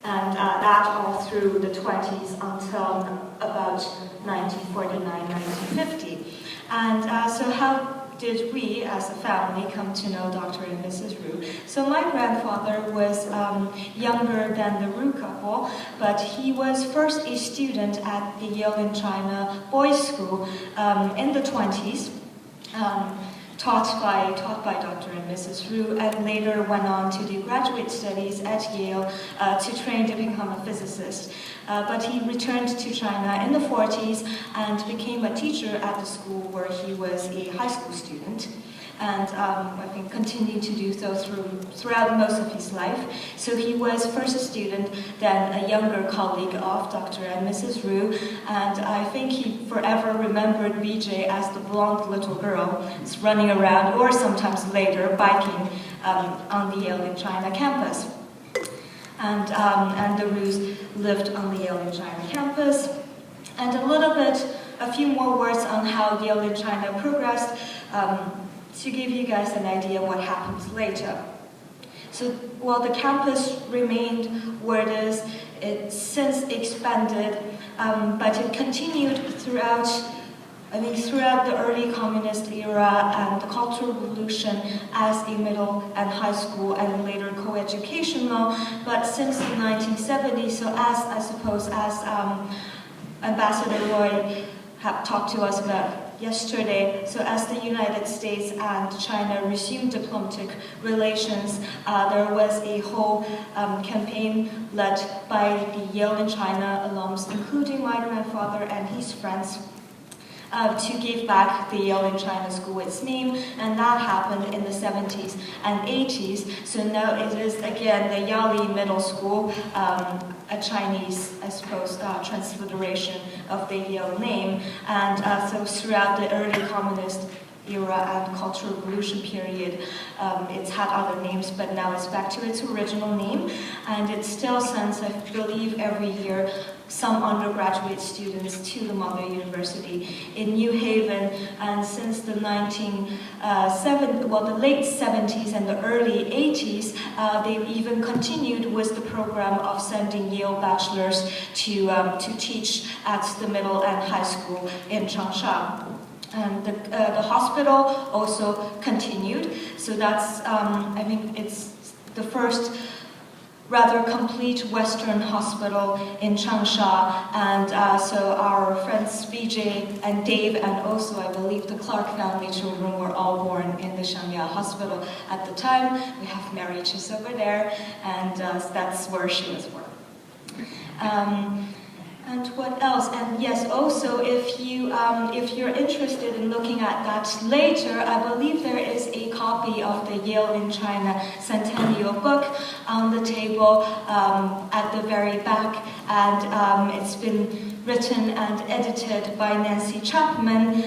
And that all through the 20s until about 1949, 1950. And so how did we, as a family, come to know Dr. and Mrs. Ru? So my grandfather was younger than the Ru couple, but he was first a student at the Yale in China boys' school in the 20s. Taught by Dr. and Mrs. Ru, and later went on to do graduate studies at Yale to train to become a physicist. But he returned to China in the 40s and became a teacher at the school where he was a high school student. And I think continued to do so throughout most of his life. So he was first a student, then a younger colleague of Dr. and Mrs. Ru, and I think he forever remembered BJ as the blonde little girl running around, or sometimes later biking on the Yale in China campus. And the Rus lived on the Yale in China campus. And a few more words on how Yale in China progressed. To give you guys an idea what happens later. So while the campus remained where it is, it's since expanded, but it continued throughout the early communist era and the Cultural Revolution as a middle and high school and later co-educational. But since the 1970s, so as Ambassador Roy had talked to us about yesterday, so as the United States and China resumed diplomatic relations, there was a whole campaign led by the Yale in China alums, including my grandfather and his friends, to give back the Yale in China School its name, and that happened in the 70s and 80s. So now it is again the Yali Middle School, a Chinese, I suppose, transliteration of the Yale name, and so throughout the early communist era and Cultural Revolution period, it's had other names, but now it's back to its original name, and it still sends, I believe, every year some undergraduate students to the Mother University in New Haven, and since the the late 70s and the early 80s, they've even continued with the program of sending Yale bachelors to teach at the middle and high school in Changsha. And the hospital also continued, so that's, I think it's the first rather complete Western hospital in Changsha, and so our friends BJ and Dave, and also I believe the Clark family children were all born in the Shanghai hospital at the time. We have Mary just over there, and that's where she was born. And what else? And yes, also if you're interested in looking at that later, I believe there is a copy of the Yale in China Centennial book on the table at the very back, and it's been written and edited by Nancy Chapman,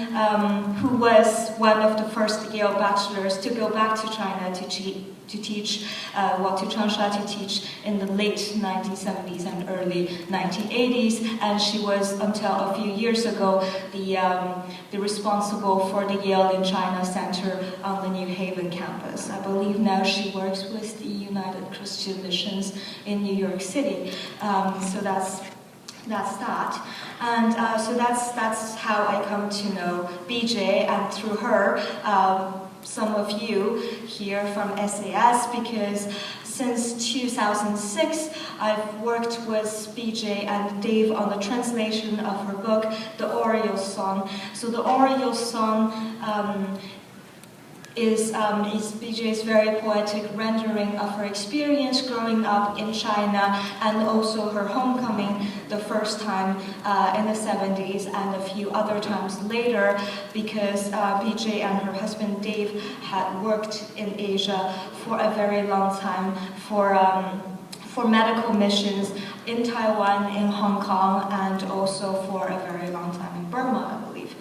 who was one of the first Yale bachelors to go back to China to teach, to Changsha to teach in the late 1970s and early 1980s, and she was, until a few years ago, the responsible for the Yale in China Center on the New Haven campus. I believe now she works with the United Christian Missions in New York City. So that's that, and so that's how I come to know BJ, and through her, some of you here from SAS, because since 2006 I've worked with BJ and Dave on the translation of her book, The Oriole Song. So the Oriole Song is BJ's very poetic rendering of her experience growing up in China, and also her homecoming the first time in the 70s and a few other times later, because BJ and her husband Dave had worked in Asia for a very long time for medical missions in Taiwan, in Hong Kong, and also for a very long time in Burma, I believe.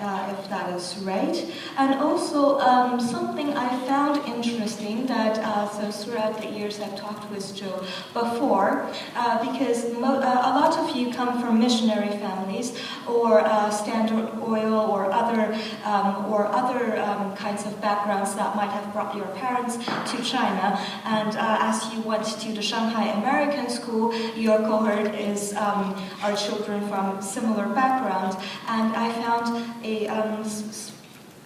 If that is right. And also something I found interesting that, so throughout the years I've talked with Joe before, because a lot of you come from missionary families or Standard Oil or other other kinds of backgrounds that might have brought your parents to China. And as you went to the Shanghai American School, your cohort are children from similar background. And I found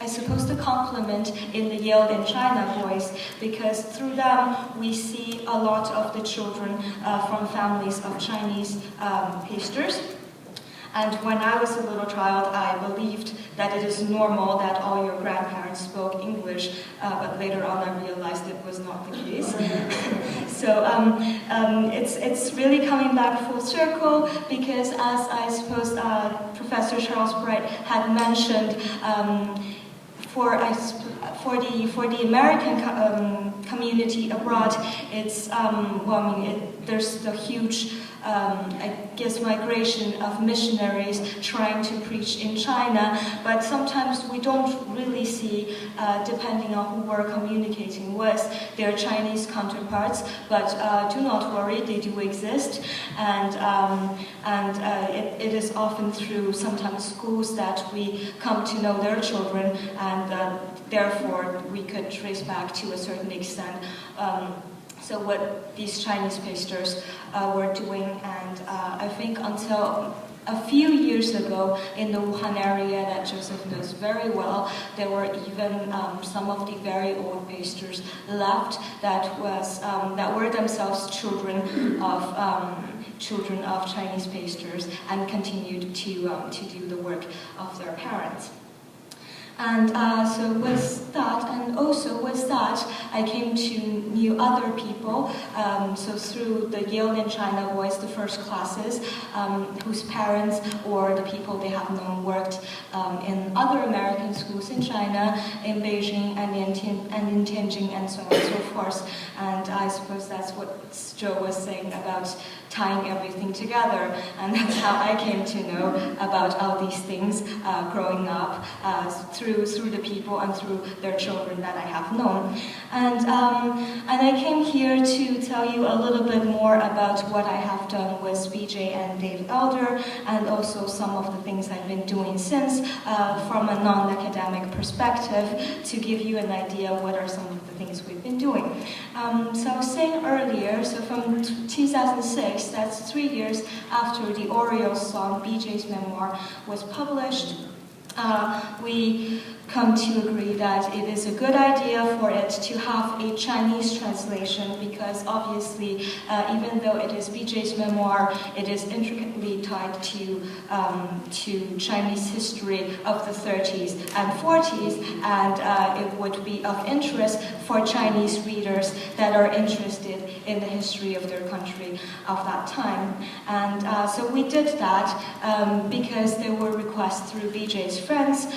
I suppose the compliment in the Yale in China voice, because through them we see a lot of the children from families of Chinese pastors. And when I was a little child, I believed that it is normal that all your grandparents spoke English, but later on I realized it was not the case. So it's really coming back full circle, because as I suppose Professor Charles Bright had mentioned, for the American community abroad, it's there's the huge I guess migration of missionaries trying to preach in China, but sometimes we don't really see, depending on who we're communicating with, their Chinese counterparts, but do not worry, they do exist, and it is often through sometimes schools that we come to know their children, and therefore we could trace back to a certain extent so what these Chinese pastors were doing. And I think until a few years ago, in the Wuhan area that Joseph knows very well, there were even some of the very old pastors left that were themselves children of Chinese pastors and continued to do the work of their parents. And so with that, and also with that, I came to know other people. So through the Yale in China voice, the first classes, whose parents or the people they have known worked in other American schools in China, in Beijing and in Tianjin and so on and so forth. And I suppose that's what Joe was saying about tying everything together, and that's how I came to know about all these things growing up through the people and through their children that I have known. And I came here to tell you a little bit more about what I have done with BJ and Dave Elder, and also some of the things I've been doing since from a non-academic perspective, to give you an idea of what are some of the things we've been doing. So I was saying earlier, so from 2006, that's 3 years after the Orioles song, BJ's memoir, was published, we come to agree that it is a good idea for it to have a Chinese translation, because obviously, even though it is BJ's memoir, it is intricately tied to Chinese history of the 30s and 40s, and it would be of interest for Chinese readers that are interested in the history of their country of that time. And so we did that because there were requests through BJ's friends,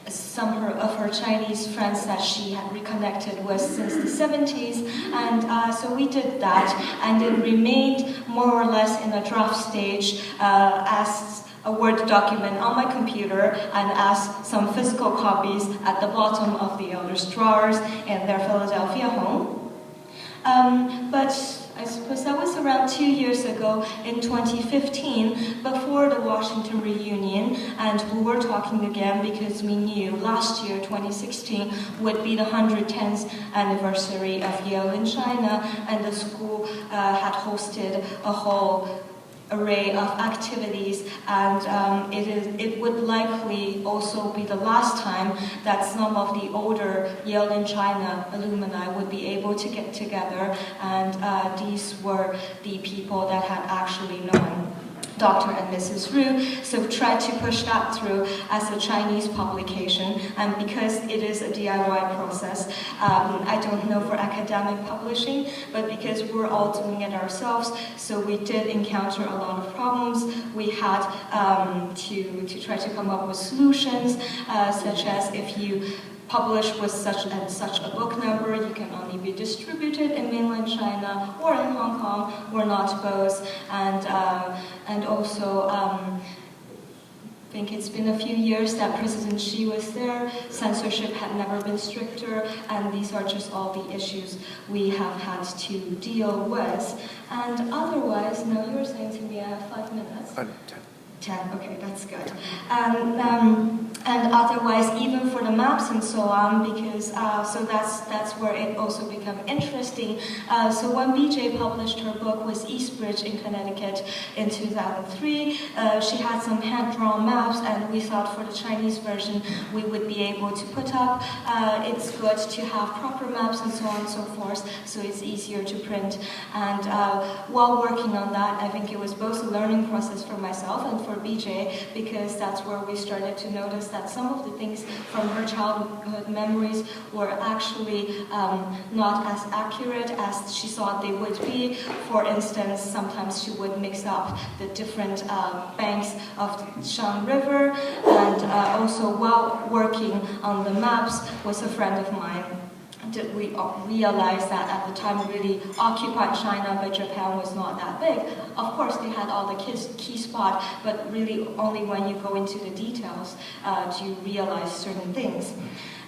some of her Chinese friends that she had reconnected with since the 70s, and so we did that, and it remained more or less in a draft stage as a Word document on my computer, and as some physical copies at the bottom of the elders' drawers in their Philadelphia home. But I suppose that was around 2 years ago in 2015, before the Washington reunion, and we were talking again because we knew last year, 2016, would be the 110th anniversary of Yale in China, and the school had hosted a whole array of activities, and it would likely also be the last time that some of the older Yale in China alumni would be able to get together, and these were the people that had actually known Dr. and Mrs. Ru, so tried to push that through as a Chinese publication, and because it is a DIY process, I don't know for academic publishing, but because we're all doing it ourselves, so we did encounter a lot of problems. We had to try to come up with solutions, such as if you publish with such and such a book number, you can only be distributed in mainland China or in Hong Kong, or not both. And also, I think it's been a few years that President Xi was there, censorship had never been stricter, and these are just all the issues we have had to deal with. And otherwise, now you were saying to me I have 5 minutes. 10. 10, okay, that's good. And otherwise, even for the maps and so on, because so that's where it also became interesting. So when BJ published her book with Eastbridge in Connecticut in 2003, she had some hand-drawn maps, and we thought for the Chinese version we would be able to put up. It's good to have proper maps and so on and so forth, so it's easier to print. And while working on that, I think it was both a learning process for myself and for BJ, because that's where we started to notice that some of the things from her childhood memories were actually not as accurate as she thought they would be. For instance, sometimes she would mix up the different banks of the Shanghai River, and also while working on the maps with a friend of mine, did we realize that at the time really occupied China, but Japan was not that big. Of course, they had all the key spots, but really only when you go into the details do you realize certain things.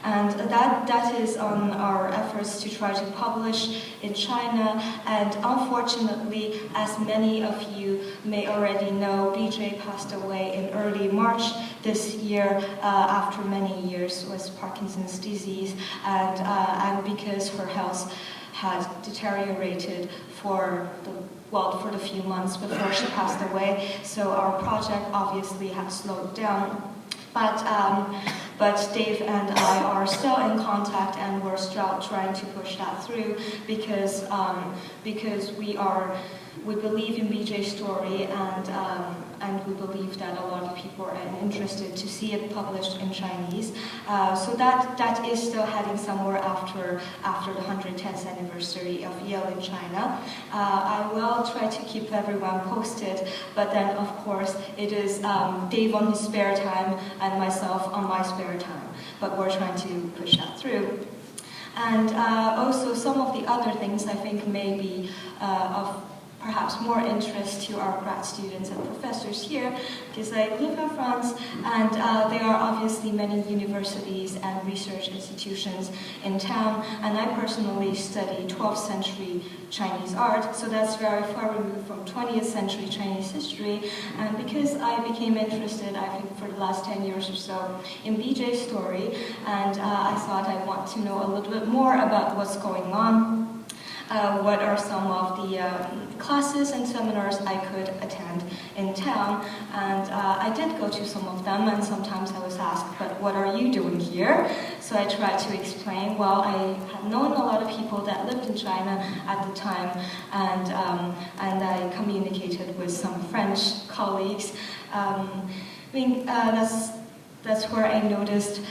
And that is on our efforts to try to publish in China. And unfortunately, as many of you may already know, BJ passed away in early March this year after many years with Parkinson's disease, and because her health had deteriorated for the few months before she passed away. So our project obviously had slowed down. But Dave and I are still in contact, and we're still trying to push that through, because we believe in BJ's story, and we believe that a lot of people are interested to see it published in Chinese. So that is still heading somewhere after the 110th anniversary of Yale in China. I will try to keep everyone posted, but then of course it is Dave on his spare time and myself on my spare time. But we're trying to push that through. And also some of the other things I think may be of perhaps more interest to our grad students and professors here, because I live in France, and there are obviously many universities and research institutions in town, and I personally study 12th century Chinese art, so that's very far removed from 20th century Chinese history. And because I became interested, I think for the last 10 years or so, in BJ's story, and I thought I want to know a little bit more about what's going on. What are some of the classes and seminars I could attend in town, and I did go to some of them, and sometimes I was asked, but what are you doing here? So I tried to explain, well, I had known a lot of people that lived in China at the time, and I communicated with some French colleagues. I think that's where I noticed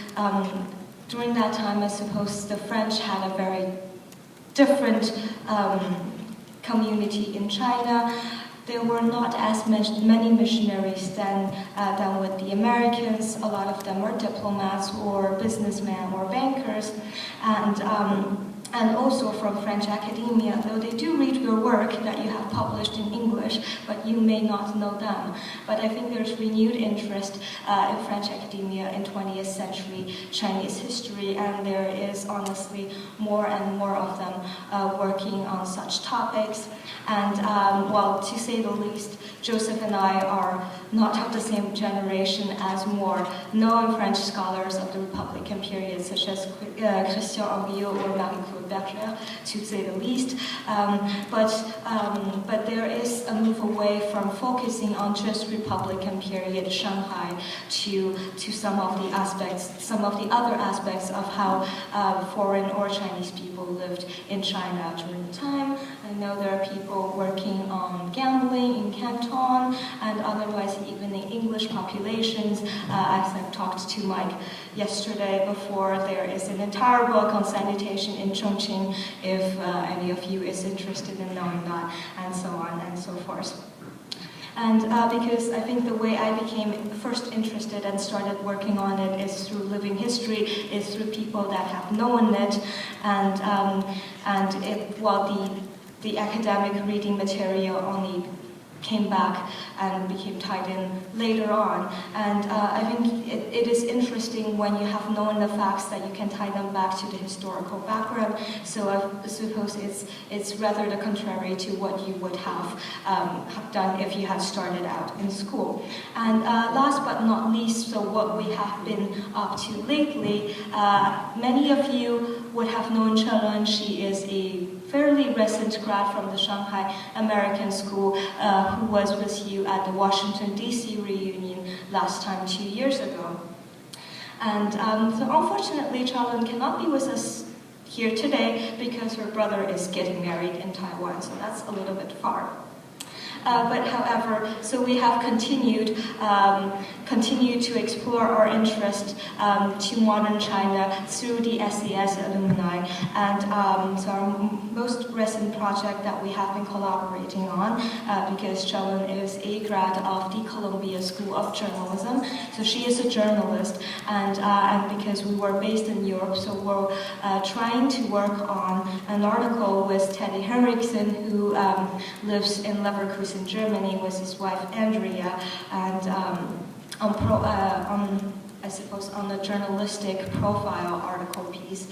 during that time, I suppose the French had a very different community in China. There were not as many missionaries than with the Americans. A lot of them were diplomats or businessmen or bankers, and also from French academia, though they do read your work that you have published in English, but you may not know them. But I think there's renewed interest in French academia in 20th century Chinese history, and there is honestly more and more of them working on such topics. And well, to say the least, Joseph and I are not of the same generation as more known French scholars of the Republican period, such as Christian Henriot or Marie-Claude Berger, to say the least. But there is a move away from focusing on just Republican period Shanghai to some of the aspects, some of the other aspects of how foreign or Chinese people lived in China during the time. I know there are people working on gambling in Canton, and otherwise even in English populations. As I've talked to Mike yesterday before, there is an entire book on sanitation in Chongqing, if any of you is interested in knowing that, and so on and so forth. And because I think the way I became first interested and started working on it is through living history, is through people that have known it, and while the academic reading material only came back and became tied in later on. And I think it is interesting when you have known the facts that you can tie them back to the historical background. So I suppose it's rather the contrary to what you would have done if you had started out in school. And last but not least, so what we have been up to lately, many of you would have known Chelun. She is a fairly recent grad from the Shanghai American School who was with you at the Washington, D.C. reunion last time 2 years ago. And so unfortunately, Chelun cannot be with us here today because her brother is getting married in Taiwan, so that's a little bit far. But however, so we have continued to explore our interest to modern China through the SES alumni. And so our most recent project that we have been collaborating on, because Chelun is a grad of the Columbia School of Journalism, so she is a journalist, and because we were based in Europe, so we're trying to work on an article with Teddy Henriksen, who lives in Leverkusen, in Germany, with his wife Andrea, and I suppose on the journalistic profile article piece,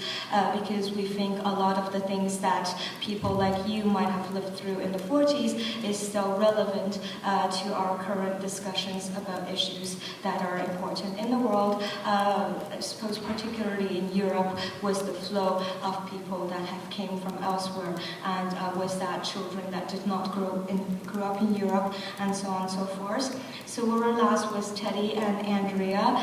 because we think a lot of the things that people like you might have lived through in the 40s is still relevant to our current discussions about issues that are important in the world. I suppose particularly in Europe, with the flow of people that have came from elsewhere, and with that children that did not grew up in Europe, and so on and so forth. So we were last with Teddy and Andrea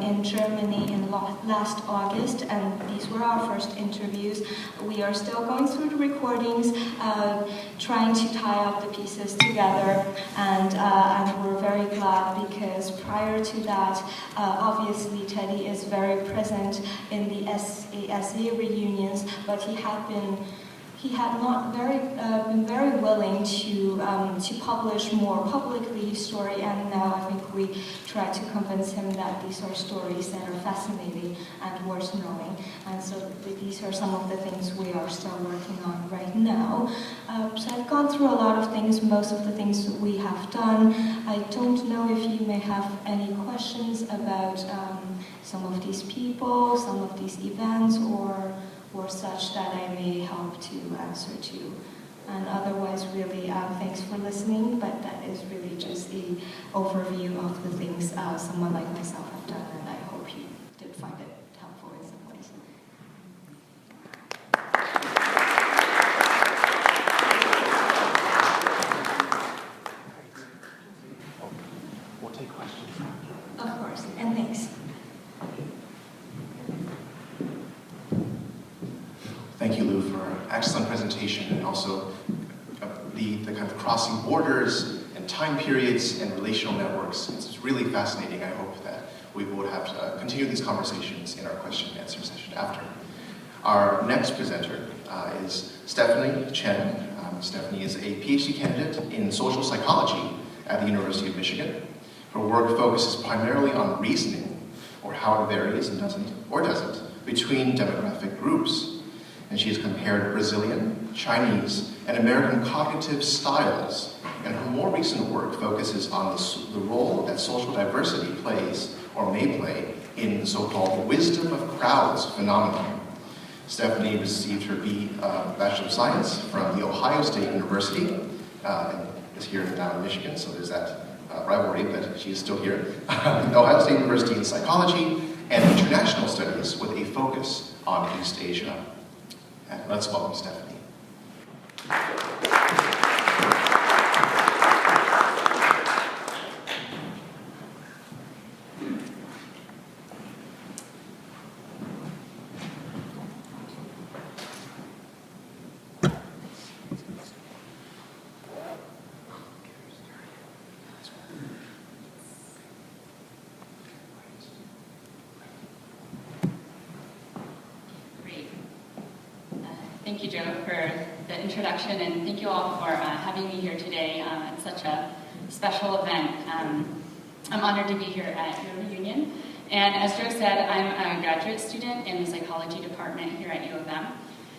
in Germany in last August, and these were our first interviews. We are still going through the recordings, trying to tie up the pieces together, and we're very glad because prior to that, obviously Teddy is very present in the SASA reunions, but he had not been very willing to publish more publicly his story, and now I think we try to convince him that these are stories that are fascinating and worth knowing. And so these are some of the things we are still working on right now. So I've gone through a lot of things, most of the things that we have done. I don't know if you may have any questions about some of these people, some of these events, or such that I may help to answer to. And otherwise, really, thanks for listening, but that is really just the overview of the things someone like myself have done, and I hope you did find it helpful in some ways. We'll take questions. Of course, and thanks. Thank you, Lou, for an excellent presentation, and also the kind of crossing borders and time periods and relational networks. It's really fascinating. I hope that we will have to continue these conversations in our question and answer session after. Our next presenter is Stephanie Chen. Stephanie is a PhD candidate in social psychology at the University of Michigan. Her work focuses primarily on reasoning, or how it varies and doesn't, between demographic groups. And she has compared Brazilian, Chinese, and American cognitive styles. And her more recent work focuses on the role that social diversity plays, or may play, in the so-called wisdom of crowds phenomenon. Stephanie received her Bachelor of Science from The Ohio State University, and is here now in Michigan, so there's that rivalry, but she is still here. Ohio State University in Psychology and International Studies with a focus on East Asia. And let's welcome Stephanie. Thank you, Joe, for the introduction, and thank you all for having me here today. It's such a special event. I'm honored to be here at your reunion. And as Joe said, I'm a graduate student in the psychology department here at U of M.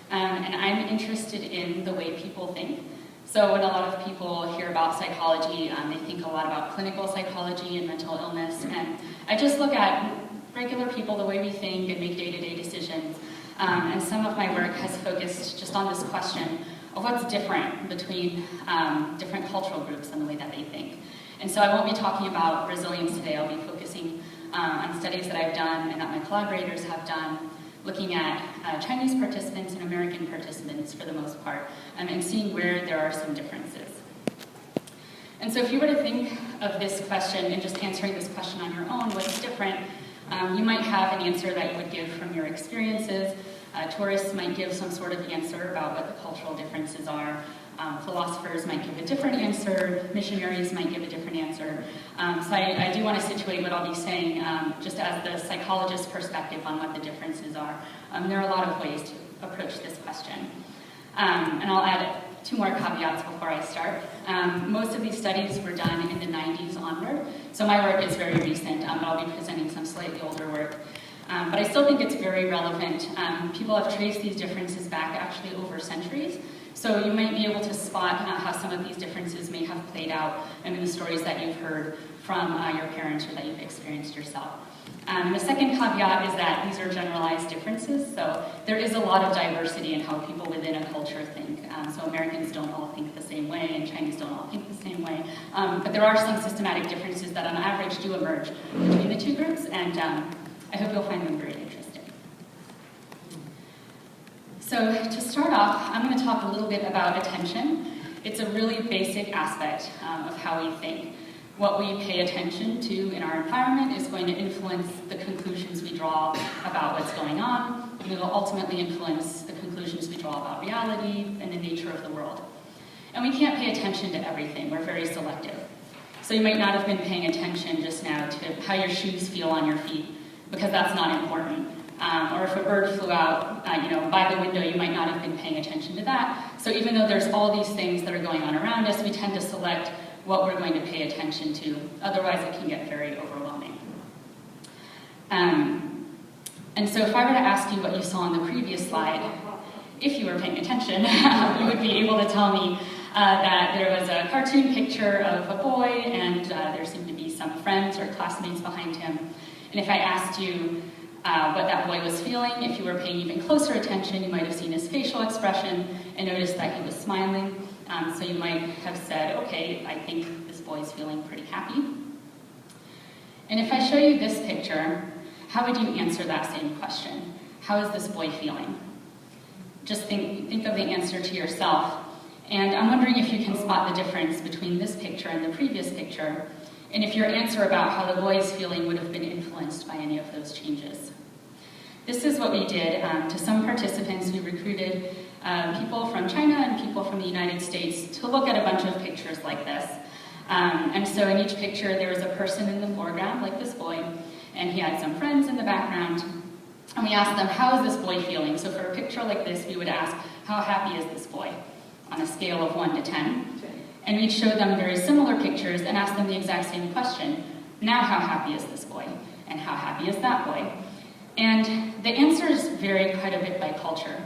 And I'm interested in the way people think. So when a lot of people hear about psychology, they think a lot about clinical psychology and mental illness. And I just look at regular people, the way we think and make day-to-day decisions. And some of my work has focused just on this question of what's different between different cultural groups and the way that they think. And so I won't be talking about resilience today. I'll be focusing on studies that I've done and that my collaborators have done, looking at Chinese participants and American participants for the most part, and seeing where there are some differences. And so if you were to think of this question and just answering this question on your own, what's different, you might have an answer that you would give from your experiences. Tourists might give some sort of answer about what the cultural differences are. Philosophers might give a different answer. Missionaries might give a different answer. So I do want to situate what I'll be saying just as the psychologist's perspective on what the differences are. There are a lot of ways to approach this question. And I'll add two more caveats before I start. Most of these studies were done in the 90s onward, so my work is very recent, but I'll be presenting some slightly older work. But I still think it's very relevant. People have traced these differences back actually over centuries, so you might be able to spot how some of these differences may have played out in the stories that you've heard from your parents or that you've experienced yourself. The second caveat is that these are generalized differences, so there is a lot of diversity in how people within a culture think. So Americans don't all think the same way, and Chinese don't all think the same way. But there are some systematic differences that on average do emerge between the two groups, and I hope you'll find them very interesting. So to start off, I'm going to talk a little bit about attention. It's a really basic aspect of how we think. What we pay attention to in our environment is going to influence the conclusions we draw about what's going on, and it will ultimately influence the conclusions we draw about reality and the nature of the world. And we can't pay attention to everything. We're very selective. So you might not have been paying attention just now to how your shoes feel on your feet, because that's not important. Or if a bird flew out by the window, you might not have been paying attention to that. So even though there's all these things that are going on around us, we tend to select what we're going to pay attention to. Otherwise, it can get very overwhelming. And so if I were to ask you what you saw on the previous slide, if you were paying attention, you would be able to tell me that there was a cartoon picture of a boy, and there seemed to be some friends or classmates behind him. And if I asked you what that boy was feeling, if you were paying even closer attention, you might have seen his facial expression and noticed that he was smiling. So you might have said, okay, I think this boy's feeling pretty happy. And if I show you this picture, how would you answer that same question? How is this boy feeling? Just think of the answer to yourself. And I'm wondering if you can spot the difference between this picture and the previous picture, and if your answer about how the boy's feeling would have been influenced by any of those changes. This is what we did. To some participants, we recruited people from China and people from the United States to look at a bunch of pictures like this. And so in each picture, there was a person in the foreground, like this boy, and he had some friends in the background. And we asked them, how is this boy feeling? So for a picture like this, we would ask, how happy is this boy? On a scale of 1 to 10. And we'd show them very similar pictures and ask them the exact same question. Now how happy is this boy? And how happy is that boy? And the answers varied quite a bit by culture.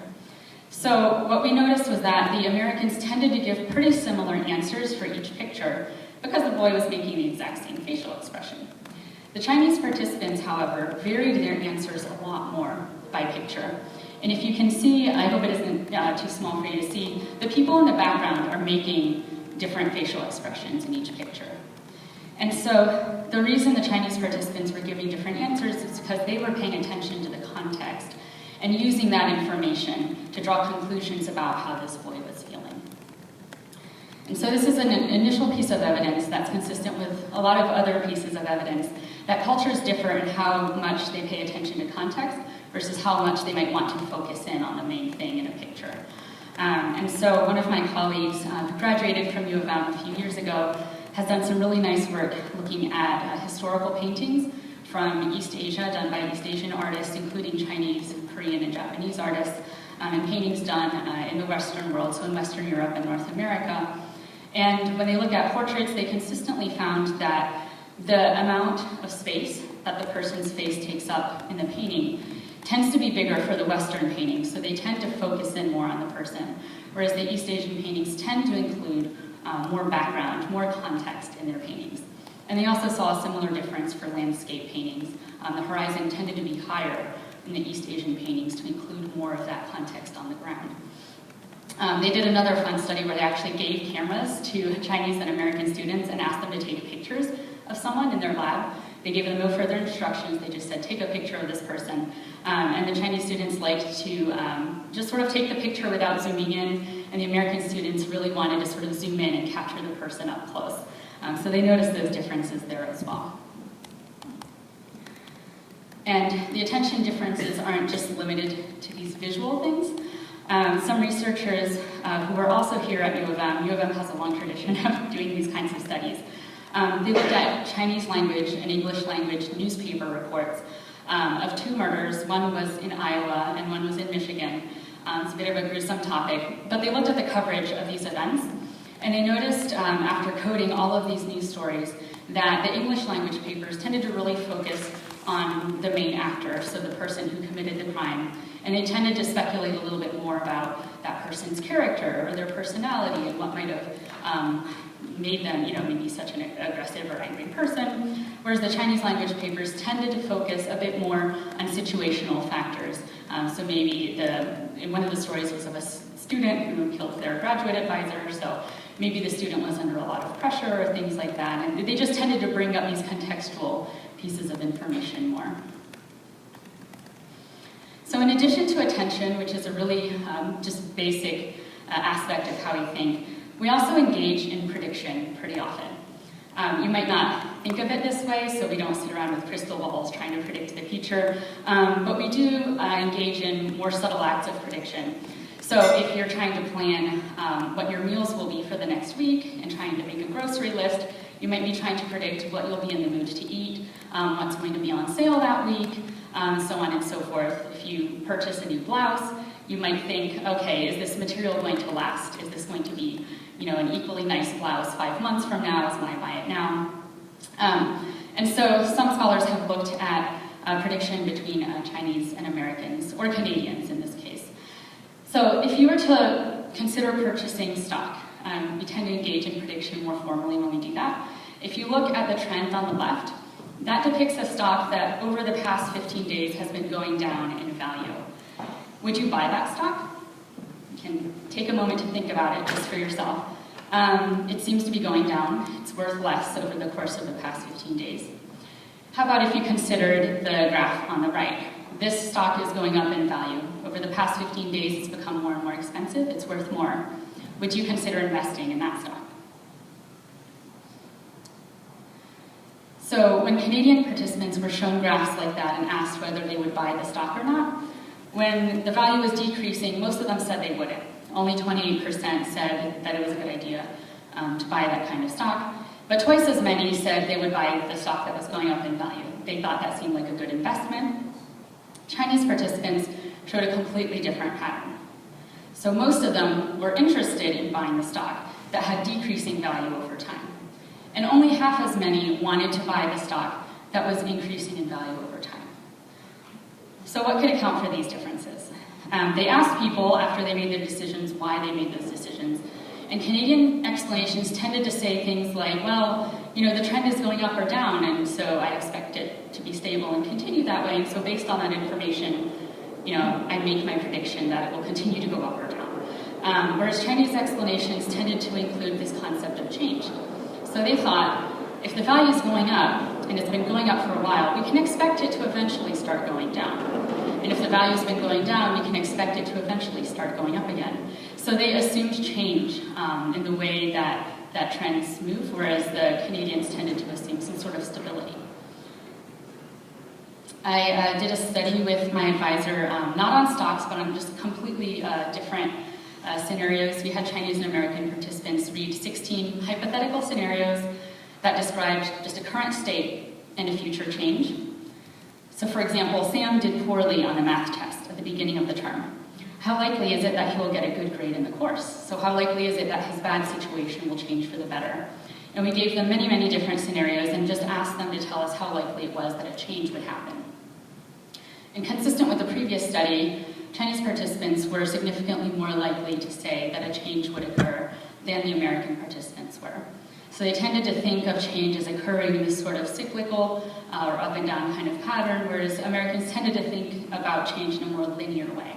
So what we noticed was that the Americans tended to give pretty similar answers for each picture because the boy was making the exact same facial expression. The Chinese participants, however, varied their answers a lot more by picture. And if you can see, I hope it isn't too small for you to see, the people in the background are making different facial expressions in each picture. And so the reason the Chinese participants were giving different answers is because they were paying attention to the context and using that information to draw conclusions about how this boy was feeling. And so this is an initial piece of evidence that's consistent with a lot of other pieces of evidence that cultures differ in how much they pay attention to context versus how much they might want to focus in on the main thing in a picture. And so one of my colleagues who graduated from U of M a few years ago has done some really nice work looking at historical paintings from East Asia, done by East Asian artists, including Chinese, Korean, and Japanese artists, and paintings done in the Western world, so in Western Europe and North America. And when they look at portraits, they consistently found that the amount of space that the person's face takes up in the painting tends to be bigger for the Western paintings, so they tend to focus in more on the person, whereas the East Asian paintings tend to include more background, more context in their paintings. And they also saw a similar difference for landscape paintings. The horizon tended to be higher in the East Asian paintings to include more of that context on the ground. They did another fun study where they actually gave cameras to Chinese and American students and asked them to take pictures of someone in their lab. They gave them no further instructions, they just said, take a picture of this person. And the Chinese students liked to just sort of take the picture without zooming in, and the American students really wanted to sort of zoom in and capture the person up close. So they noticed those differences there as well. And the attention differences aren't just limited to these visual things. Some researchers who were also here at U of M has a long tradition of doing these kinds of studies. They looked at Chinese language and English language newspaper reports of 2 murders. One was in Iowa and one was in Michigan. It's a bit of a gruesome topic, but they looked at the coverage of these events, and they noticed after coding all of these news stories that the English language papers tended to really focus on the main actor, so the person who committed the crime, and they tended to speculate a little bit more about that person's character or their personality and what might have made them, maybe such an aggressive or angry person, whereas the Chinese language papers tended to focus a bit more on situational factors. So maybe in one of the stories was of a student who killed their graduate advisor, so maybe the student was under a lot of pressure or things like that, and they just tended to bring up these contextual pieces of information more. So in addition to attention, which is a really just basic aspect of how we think, we also engage in prediction pretty often. You might not think of it this way, so we don't sit around with crystal balls trying to predict the future, but we do engage in more subtle acts of prediction. So if you're trying to plan what your meals will be for the next week and trying to make a grocery list, you might be trying to predict what you'll be in the mood to eat, what's going to be on sale that week, so on and so forth. If you purchase a new blouse, you might think, okay, is this material going to last? Is this going to be an equally nice blouse 5 months from now as when I buy it now? And so some scholars have looked at prediction between Chinese and Americans, or Canadians in this case. So if you were to consider purchasing stock, we tend to engage in prediction more formally when we do that. If you look at the trend on the left, that depicts a stock that over the past 15 days has been going down in value. Would you buy that stock? You can take a moment to think about it just for yourself. It seems to be going down. It's worth less over the course of the past 15 days. How about if you considered the graph on the right? This stock is going up in value. Over the past 15 days, it's become more and more expensive. It's worth more. Would you consider investing in that stock? So when Canadian participants were shown graphs like that and asked whether they would buy the stock or not, when the value was decreasing, most of them said they wouldn't. Only 28% said that it was a good idea to buy that kind of stock, but twice as many said they would buy the stock that was going up in value. They thought that seemed like a good investment. Chinese participants showed a completely different pattern. So most of them were interested in buying the stock that had decreasing value over time. And only half as many wanted to buy the stock that was increasing in value over time. So what could account for these differences? They asked people after they made their decisions why they made those decisions. And Canadian explanations tended to say things like, well, the trend is going up or down, and so I expect it to be stable and continue that way. And so based on that information, I make my prediction that it will continue to go up or down. Whereas Chinese explanations tended to include this concept of change. So they thought, if the value is going up, and it's been going up for a while, we can expect it to eventually start going down. And if the value's been going down, we can expect it to eventually start going up again. So they assumed change in the way that trends move, whereas the Canadians tended to assume some sort of stability. I did a study with my advisor, not on stocks, but on just completely different scenarios. We had Chinese and American participants read 16 hypothetical scenarios that described just a current state and a future change. So for example, Sam did poorly on a math test at the beginning of the term. How likely is it that he will get a good grade in the course? So how likely is it that his bad situation will change for the better? And we gave them many, many different scenarios and just asked them to tell us how likely it was that a change would happen. And consistent with the previous study, Chinese participants were significantly more likely to say that a change would occur than the American participants were. So they tended to think of change as occurring in this sort of cyclical or up and down kind of pattern, whereas Americans tended to think about change in a more linear way.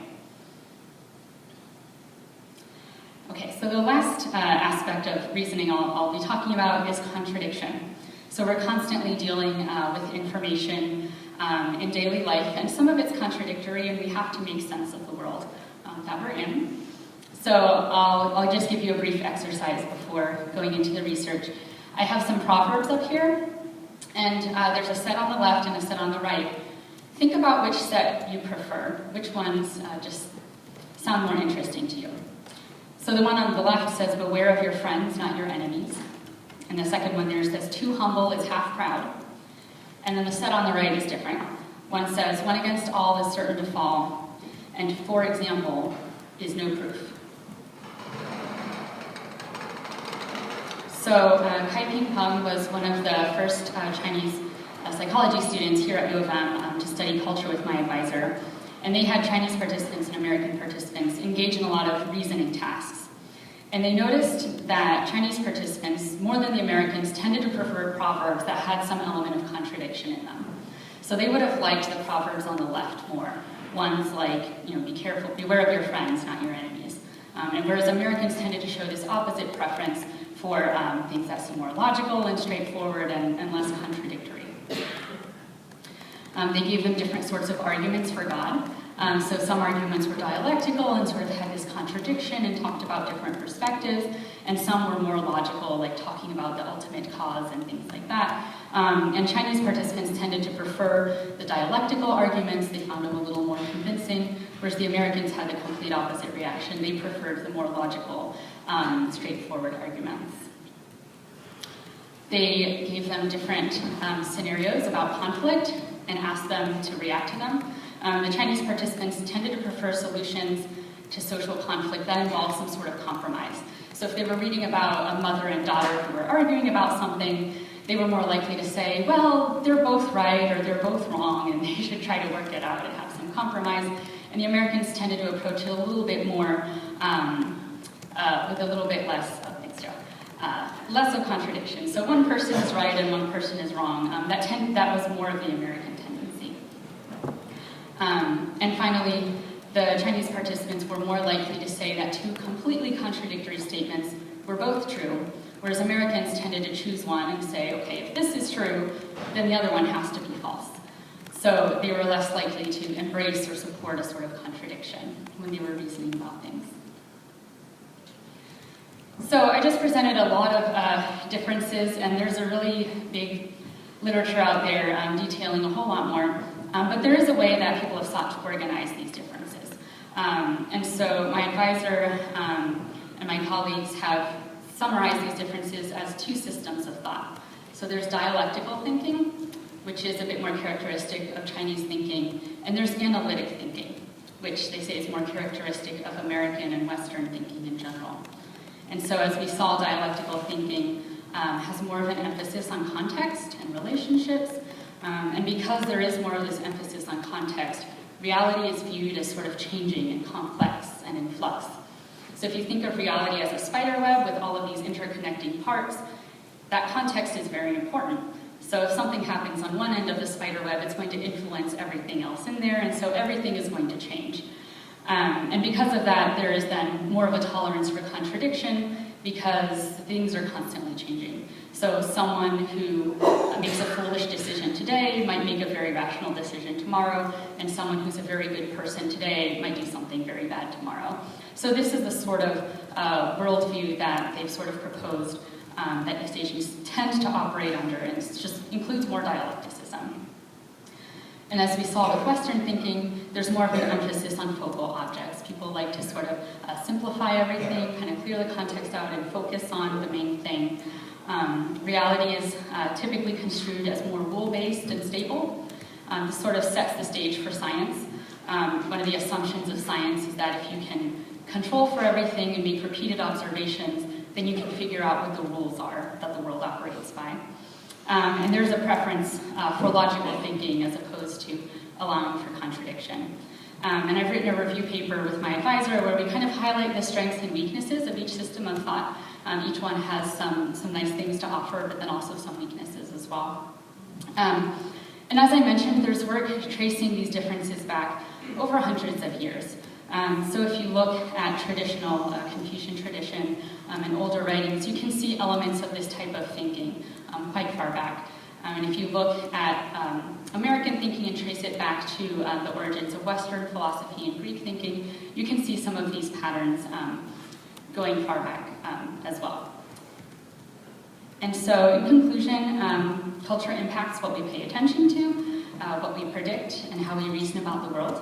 Okay, so the last aspect of reasoning I'll be talking about is contradiction. So we're constantly dealing with information in daily life, and some of it's contradictory, and we have to make sense of the world that we're in. So I'll just give you a brief exercise before going into the research. I have some proverbs up here, and there's a set on the left and a set on the right. Think about which set you prefer, which ones just sound more interesting to you. So the one on the left says, beware of your friends, not your enemies. And the second one there says, too humble is half proud. And then the set on the right is different. One says, one against all is certain to fall, and for example is no proof. So Kai-Ping Peng was one of the first Chinese psychology students here at U of M to study culture with my advisor. And they had Chinese participants and American participants engage in a lot of reasoning tasks. And they noticed that Chinese participants, more than the Americans, tended to prefer proverbs that had some element of contradiction in them. So they would have liked the proverbs on the left more. Ones like, be careful, beware of your friends, not your enemies. And whereas Americans tended to show this opposite preference for things that seem more logical and straightforward and less contradictory. They gave them different sorts of arguments for God. So some arguments were dialectical and sort of had this contradiction and talked about different perspectives, and some were more logical, like talking about the ultimate cause and things like that. And Chinese participants tended to prefer the dialectical arguments. They found them a little more convincing, whereas the Americans had the complete opposite reaction. They preferred the more logical, straightforward arguments. They gave them different scenarios about conflict and asked them to react to them. The Chinese participants tended to prefer solutions to social conflict that involved some sort of compromise. So if they were reading about a mother and daughter who were arguing about something, they were more likely to say, well, they're both right or they're both wrong and they should try to work it out and have some compromise. And the Americans tended to approach it a little bit more with a little bit less of contradiction. So one person is right and one person is wrong. That was more of the American tendency. And finally, the Chinese participants were more likely to say that two completely contradictory statements were both true, whereas Americans tended to choose one and say, okay, if this is true, then the other one has to be false. So they were less likely to embrace or support a sort of contradiction when they were reasoning about things. So I just presented a lot of differences, and there's a really big literature out there detailing a whole lot more. But there is a way that people have sought to organize these differences. And so my advisor and my colleagues have summarized these differences as two systems of thought. So there's dialectical thinking, which is a bit more characteristic of Chinese thinking, and there's analytic thinking, which they say is more characteristic of American and Western thinking in general. And so as we saw, dialectical thinking has more of an emphasis on context and relationships, and because there is more of this emphasis on context, reality is viewed as sort of changing and complex and in flux. So if you think of reality as a spider web with all of these interconnecting parts, that context is very important. So if something happens on one end of the spider web, it's going to influence everything else in there, and so everything is going to change. And because of that, there is then more of a tolerance for contradiction because things are constantly changing. So someone who makes a foolish decision today might make a very rational decision tomorrow, and someone who's a very good person today might do something very bad tomorrow. So this is the sort of worldview that they've sort of proposed that East Asians tend to operate under, and it just includes more dialecticism. And as we saw with Western thinking, there's more of an emphasis on focal objects. People like to sort of simplify everything, kind of clear the context out and focus on the main thing. Reality is typically construed as more rule-based and stable. This sort of sets the stage for science. One of the assumptions of science is that if you can control for everything and make repeated observations, then you can figure out what the rules are that the world operates by. And there's a preference for logical thinking as opposed to allowing for contradiction. And I've written a review paper with my advisor where we kind of highlight the strengths and weaknesses of each system of thought. Each one has some nice things to offer, but then also some weaknesses as well. And as I mentioned, there's work tracing these differences back over hundreds of years. So if you look at traditional Confucian tradition and older writings, you can see elements of this type of thinking quite far back. And if you look at American thinking and trace it back to the origins of Western philosophy and Greek thinking, you can see some of these patterns going far back as well. And so in conclusion, culture impacts what we pay attention to, what we predict, and how we reason about the world.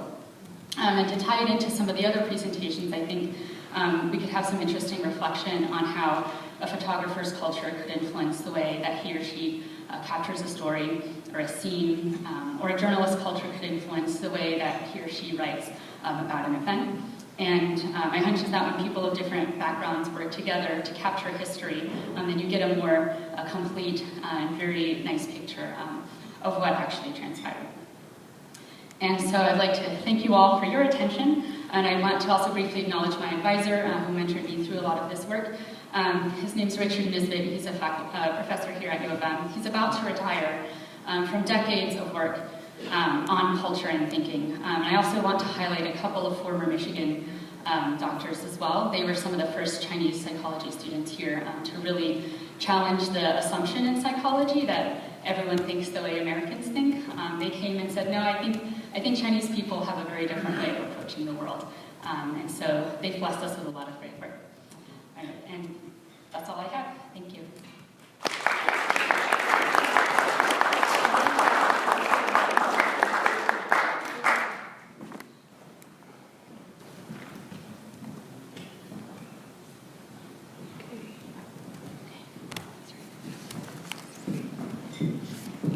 And to tie it into some of the other presentations, I think we could have some interesting reflection on how a photographer's culture could influence the way that he or she captures a story or a scene, or a journalist's culture could influence the way that he or she writes about an event. And my hunch is that when people of different backgrounds work together to capture history, then you get a more complete and very nice picture of what actually transpired. And so I'd like to thank you all for your attention, and I want to also briefly acknowledge my advisor who mentored me through a lot of this work. His name's Richard Nisbet. He's a professor here at U of M. He's about to retire from decades of work on culture and thinking. And I also want to highlight a couple of former Michigan doctors as well. They were some of the first Chinese psychology students here to really challenge the assumption in psychology that everyone thinks the way Americans think. They came and said, no, I think Chinese people have a very different way of approaching the world. And so they've blessed us with a lot of great work. And that's all I have. Thank you.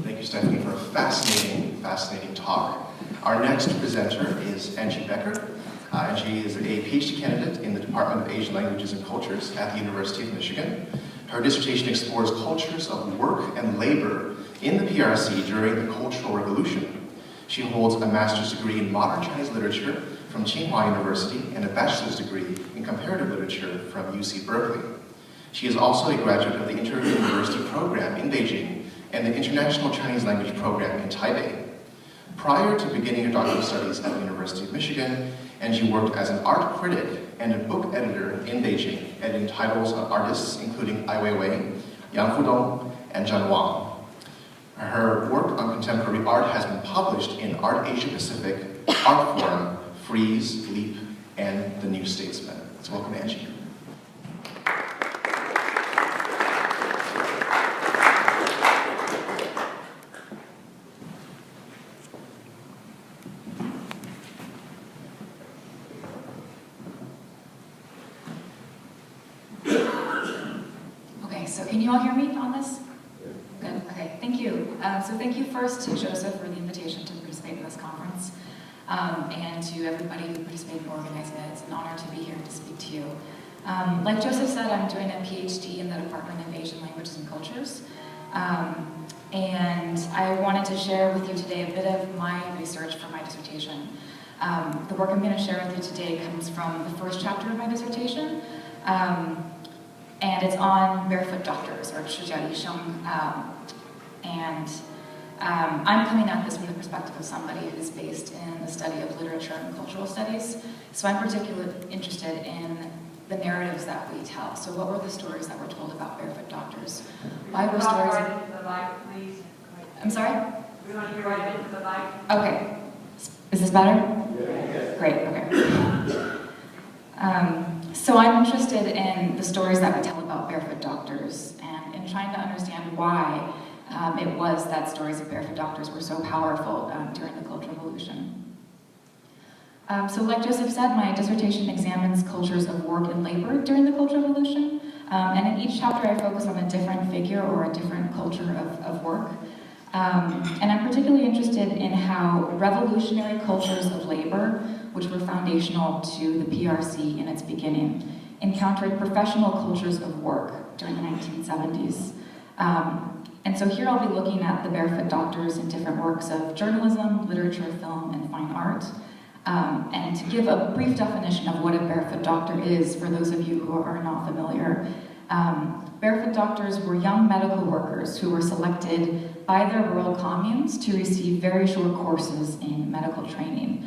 Thank you, Stephanie, for a fascinating talk. Our next presenter is Angie Becker. Angie is a PhD candidate in the Department of Asian Languages and Cultures at the University of Michigan. Her dissertation explores cultures of work and labor in the PRC during the Cultural Revolution. She holds a master's degree in modern Chinese literature from Tsinghua University and a bachelor's degree in comparative literature from UC Berkeley. She is also a graduate of the Inter-University Program in Beijing and the International Chinese Language Program in Taipei. Prior to beginning her doctoral studies at the University of Michigan, Angie worked as an art critic and a book editor in Beijing, editing titles of artists including Ai Weiwei, Yang Fudong, and Zhang Wang. Her work on contemporary art has been published in Art Asia Pacific, Art Forum, Frieze, Leap, and The New Statesman. So welcome, Angie. So can you all hear me on this? Good, okay, thank you. So thank you first to Joseph for the invitation to participate in this conference, and to everybody who participated in organizing it. It's an honor to be here to speak to you. Like Joseph said, I'm doing a PhD in the Department of Asian Languages and Cultures, and I wanted to share with you today a bit of my research for my dissertation. The work I'm going to share with you today comes from the first chapter of my dissertation, and it's on barefoot doctors, or 赤脚医生, and I'm coming at this from the perspective of somebody who's based in the study of literature and cultural studies, so I'm particularly interested in the narratives that we tell. So what were the stories that were told about barefoot doctors? Why were stories... Right into the mic, please. I'm sorry? We want to get right into the mic. Okay. Is this better? Yes. Great, okay. So I'm interested in the stories that we tell about barefoot doctors and in trying to understand why it was that stories of barefoot doctors were so powerful during the Cultural Revolution. So like Joseph said, my dissertation examines cultures of work and labor during the Cultural Revolution. And in each chapter I focus on a different figure or a different culture of work. And I'm particularly interested in how revolutionary cultures of labor, which were foundational to the PRC in its beginning, encountered professional cultures of work during the 1970s. And so here I'll be looking at the barefoot doctors in different works of journalism, literature, film, and fine art. And to give a brief definition of what a barefoot doctor is, for those of you who are not familiar, barefoot doctors were young medical workers who were selected by their rural communes to receive very short courses in medical training.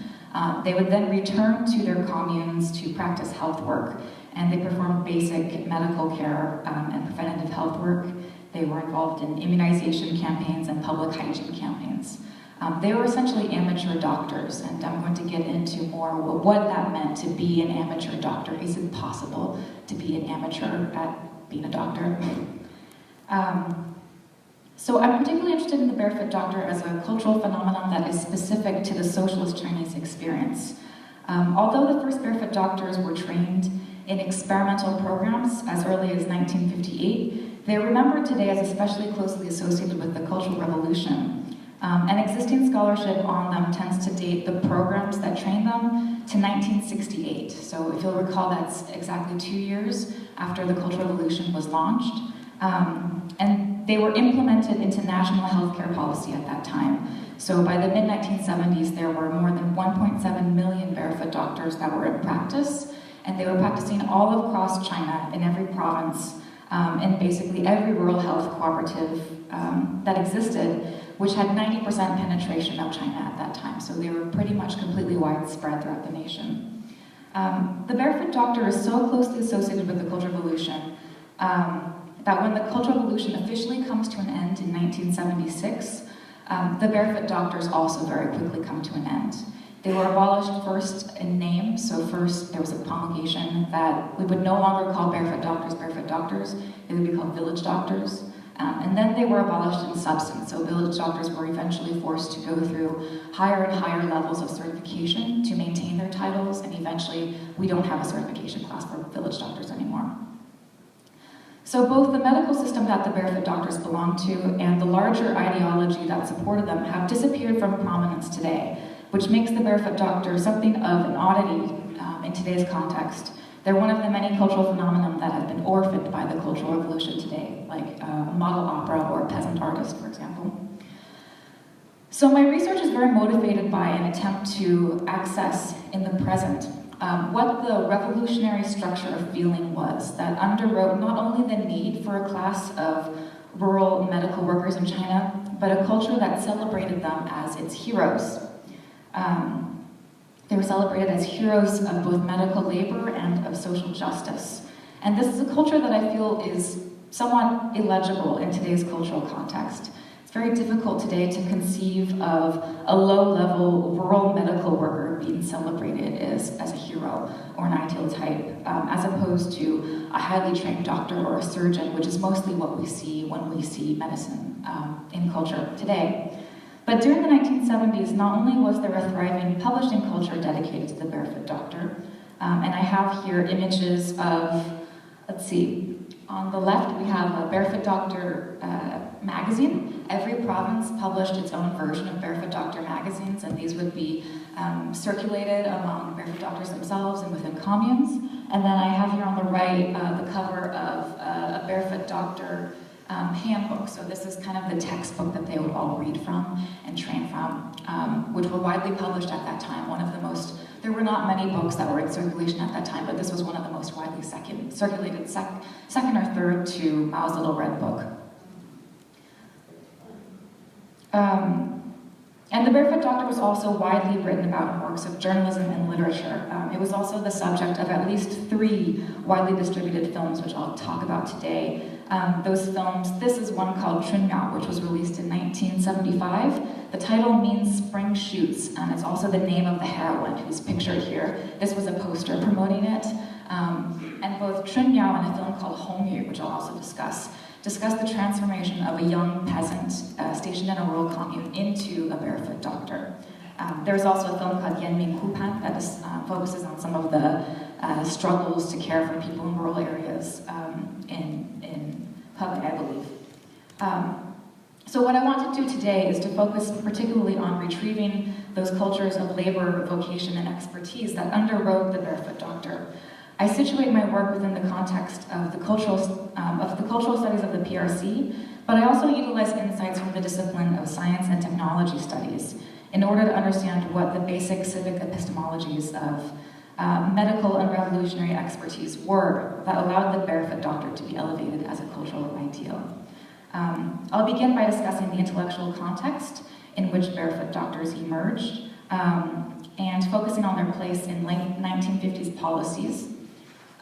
They would then return to their communes to practice health work, and they performed basic medical care and preventative health work. They were involved in immunization campaigns and public hygiene campaigns. They were essentially amateur doctors, and I'm going to get into more what that meant to be an amateur doctor. Is it possible to be an amateur at being a doctor? So I'm particularly interested in the barefoot doctor as a cultural phenomenon that is specific to the socialist Chinese experience. Although the first barefoot doctors were trained in experimental programs as early as 1958, they're remembered today as especially closely associated with the Cultural Revolution. And existing scholarship on them tends to date the programs that trained them to 1968. So if you'll recall, that's exactly 2 years after the Cultural Revolution was launched. And they were implemented into national healthcare policy at that time. So by the mid-1970s, there were more than 1.7 million barefoot doctors that were in practice, and they were practicing all across China, in every province, and basically every rural health cooperative that existed, which had 90% penetration of China at that time. So they were pretty much completely widespread throughout the nation. The barefoot doctor is so closely associated with the Cultural Revolution that when the Cultural Revolution officially comes to an end in 1976, the barefoot doctors also very quickly come to an end. They were abolished first in name, so first there was a promulgation that we would no longer call barefoot doctors, they would be called village doctors. And then they were abolished in substance, so village doctors were eventually forced to go through higher and higher levels of certification to maintain their titles, and eventually we don't have a certification class for village doctors anymore. So both the medical system that the barefoot doctors belonged to and the larger ideology that supported them have disappeared from prominence today, which makes the barefoot doctor something of an oddity in today's context. They're one of the many cultural phenomena that have been orphaned by the Cultural Revolution today, like model opera or peasant artist, for example. So my research is very motivated by an attempt to access in the present what the revolutionary structure of feeling was that underwrote not only the need for a class of rural medical workers in China, but a culture that celebrated them as its heroes. They were celebrated as heroes of both medical labor and of social justice. And this is a culture that I feel is somewhat illegible in today's cultural context. It's very difficult today to conceive of a low-level rural medical worker being celebrated as a hero or an ideal type, as opposed to a highly trained doctor or a surgeon, which is mostly what we see when we see medicine in culture today. But during the 1970s, not only was there a thriving publishing culture dedicated to the barefoot doctor, and I have here images of, let's see, on the left we have a Barefoot Doctor magazine. Every province published its own version of Barefoot Doctor magazines, and these would be circulated among barefoot doctors themselves and within communes. And then I have here on the right the cover of a Barefoot Doctor handbook. So this is kind of the textbook that they would all read from and train from, which were widely published at that time. There were not many books that were in circulation at that time, but this was one of the most widely circulated, second or third to Mao's Little Red Book. And the Barefoot Doctor was also widely written about in works of journalism and literature. It was also the subject of at least 3 widely distributed films, which I'll talk about today. Those films, this is one called Chunmiao, which was released in 1975. The title means spring shoots, and it's also the name of the heroine who's pictured here. This was a poster promoting it. And both Chunmiao and a film called Hongyu, which I'll also discuss the transformation of a young peasant stationed in a rural commune into a barefoot doctor. There's also a film called Yanming Hupan that focuses on some of the struggles to care for people in rural areas in Hebei, I believe. So what I want to do today is to focus particularly on retrieving those cultures of labor, vocation, and expertise that underwrote the barefoot doctor. I situate my work within the context of the cultural studies of the PRC, But I also utilize insights from the discipline of science and technology studies in order to understand what the basic civic epistemologies of medical and revolutionary expertise were that allowed the barefoot doctor to be elevated as a cultural ideal. I'll begin by discussing the intellectual context in which barefoot doctors emerged, and focusing on their place in late 1950s policies,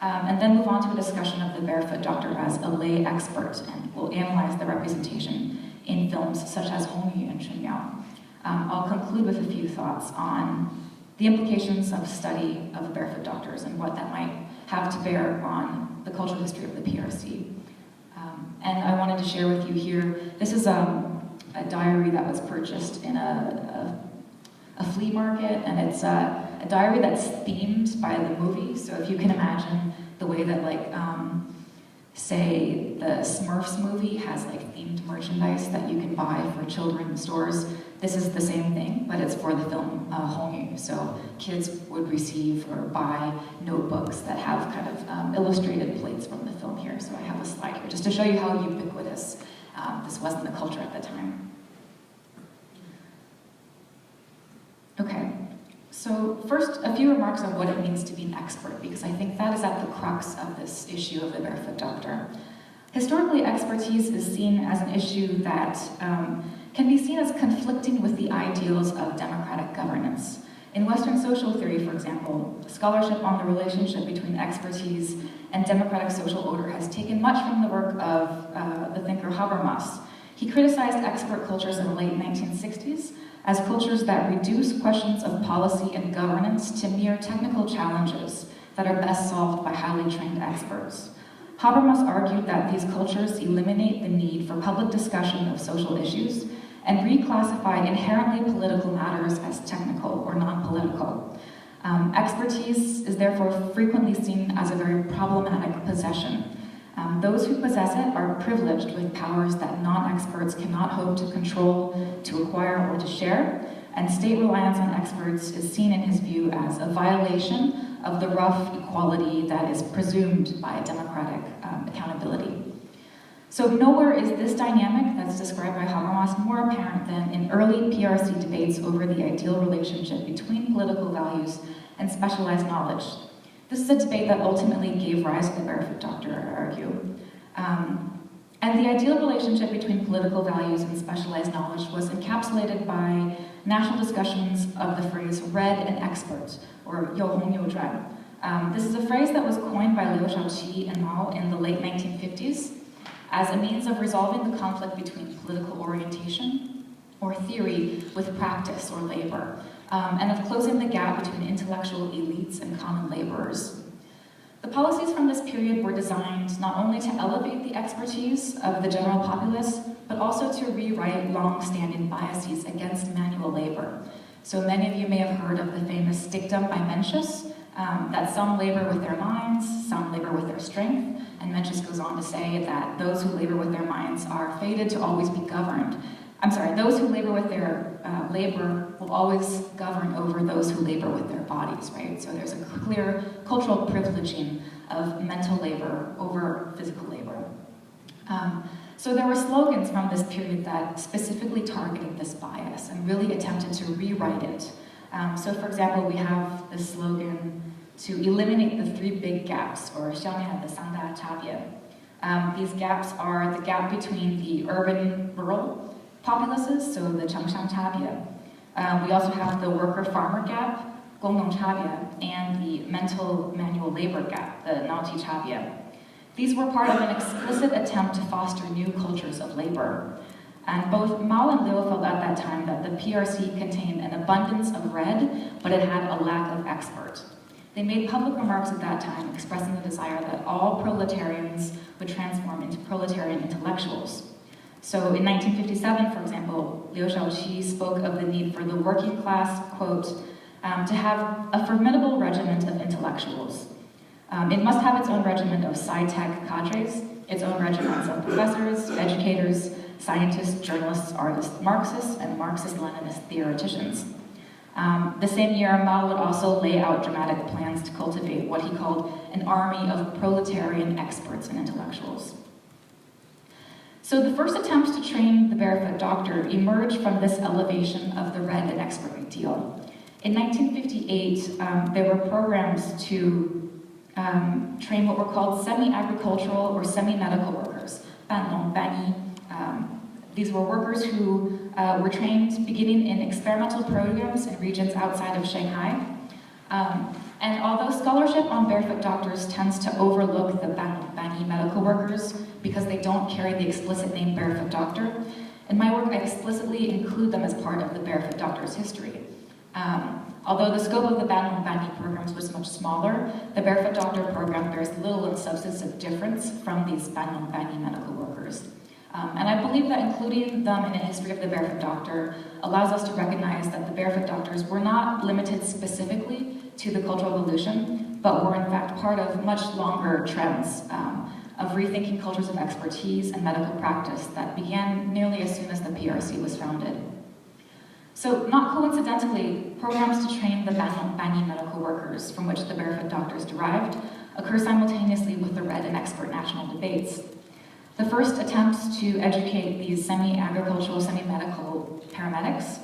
and then move on to a discussion of the barefoot doctor as a lay expert, and we'll analyze the representation in films such as Hong Yu and Chun Miao. I'll conclude with a few thoughts on the implications of study of barefoot doctors and what that might have to bear on the cultural history of the PRC. And I wanted to share with you here, this is a diary that was purchased in a flea market, and it's a diary that's themed by the movie. So if you can imagine the way that, like, say the Smurfs movie has like themed merchandise that you can buy for children in stores, this is the same thing, but it's for the film Hong Yu. So kids would receive or buy notebooks that have kind of illustrated plates from the film here. So I have a slide here just to show you how ubiquitous this was in the culture at the time. Okay, so first, a few remarks on what it means to be an expert, because I think that is at the crux of this issue of the barefoot doctor. Historically, expertise is seen as an issue that can be seen as conflicting with the ideals of democratic governance. In Western social theory, for example, scholarship on the relationship between expertise and democratic social order has taken much from the work of the thinker Habermas. He criticized expert cultures in the late 1960s as cultures that reduce questions of policy and governance to mere technical challenges that are best solved by highly trained experts. Habermas argued that these cultures eliminate the need for public discussion of social issues and reclassify inherently political matters as technical or non-political. Expertise is therefore frequently seen as a very problematic possession. Those who possess it are privileged with powers that non-experts cannot hope to control, to acquire, or to share, and state reliance on experts is seen in his view as a violation of the rough equality that is presumed by democratic accountability. So nowhere is this dynamic that's described by Habermas more apparent than in early PRC debates over the ideal relationship between political values and specialized knowledge. This is a debate that ultimately gave rise to the barefoot doctor, I argue. And the ideal relationship between political values and specialized knowledge was encapsulated by national discussions of the phrase "red and expert," or 有红有专. This is a phrase that was coined by Liu Shaoqi and Mao in the late 1950s as a means of resolving the conflict between political orientation or theory with practice or labor, and of closing the gap between intellectual elites and common laborers. The policies from this period were designed not only to elevate the expertise of the general populace, but also to rewrite long-standing biases against manual labor. So many of you may have heard of the famous dictum by Mencius, that some labor with their minds, some labor with their strength, and Mencius goes on to say that those who labor with their minds are fated to always be governed. Those who labor with their labor will always govern over those who labor with their bodies, right? So there's a clear cultural privileging of mental labor over physical labor. So there were slogans from this period that specifically targeted this bias and really attempted to rewrite it. So for example, we have the slogan to eliminate the three big gaps, or 消灭的三大差别. These gaps are the gap between the urban-rural populaces, so the 城乡差别. We also have the worker-farmer gap, 工农差别, and the mental manual labor gap, the 脑体差别. These were part of an explicit attempt to foster new cultures of labor. And both Mao and Liu felt at that time that the PRC contained an abundance of red, but it had a lack of expert. They made public remarks at that time expressing the desire that all proletarians would transform into proletarian intellectuals. So in 1957, for example, Liu Shaoqi spoke of the need for the working class, quote, to have a formidable regiment of intellectuals. It must have its own regiment of sci-tech cadres, its own regiments of professors, educators, scientists, journalists, artists, Marxists, and Marxist-Leninist theoreticians. The same year, Mao would also lay out dramatic plans to cultivate what he called an army of proletarian experts and intellectuals. So the first attempts to train the barefoot doctor emerged from this elevation of the read and expert ideal. In 1958, there were programs to train what were called semi-agricultural or semi-medical workers, banlong, bani. These were workers who were trained beginning in experimental programs in regions outside of Shanghai. And although scholarship on barefoot doctors tends to overlook the banlong, bani medical workers because they don't carry the explicit name barefoot doctor, in my work I explicitly include them as part of the barefoot doctor's history. Although the scope of the banlong, bani programs was much smaller, the barefoot doctor program bears little in substantive difference from these banlong, bani medical workers. And I believe that including them in a history of the barefoot doctor allows us to recognize that the barefoot doctors were not limited specifically to the Cultural Revolution, but were in fact part of much longer trends of rethinking cultures of expertise and medical practice that began nearly as soon as the PRC was founded. So, not coincidentally, programs to train the banlong, bani medical workers from which the barefoot doctors derived occur simultaneously with the read and expert national debates. The first attempts to educate these semi-agricultural, semi-medical paramedics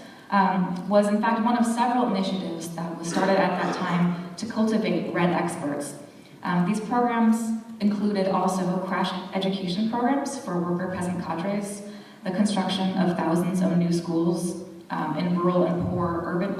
was in fact one of several initiatives that was started at that time to cultivate read experts. These programs included also crash education programs for worker peasant cadres, the construction of thousands of new schools in rural and poor urban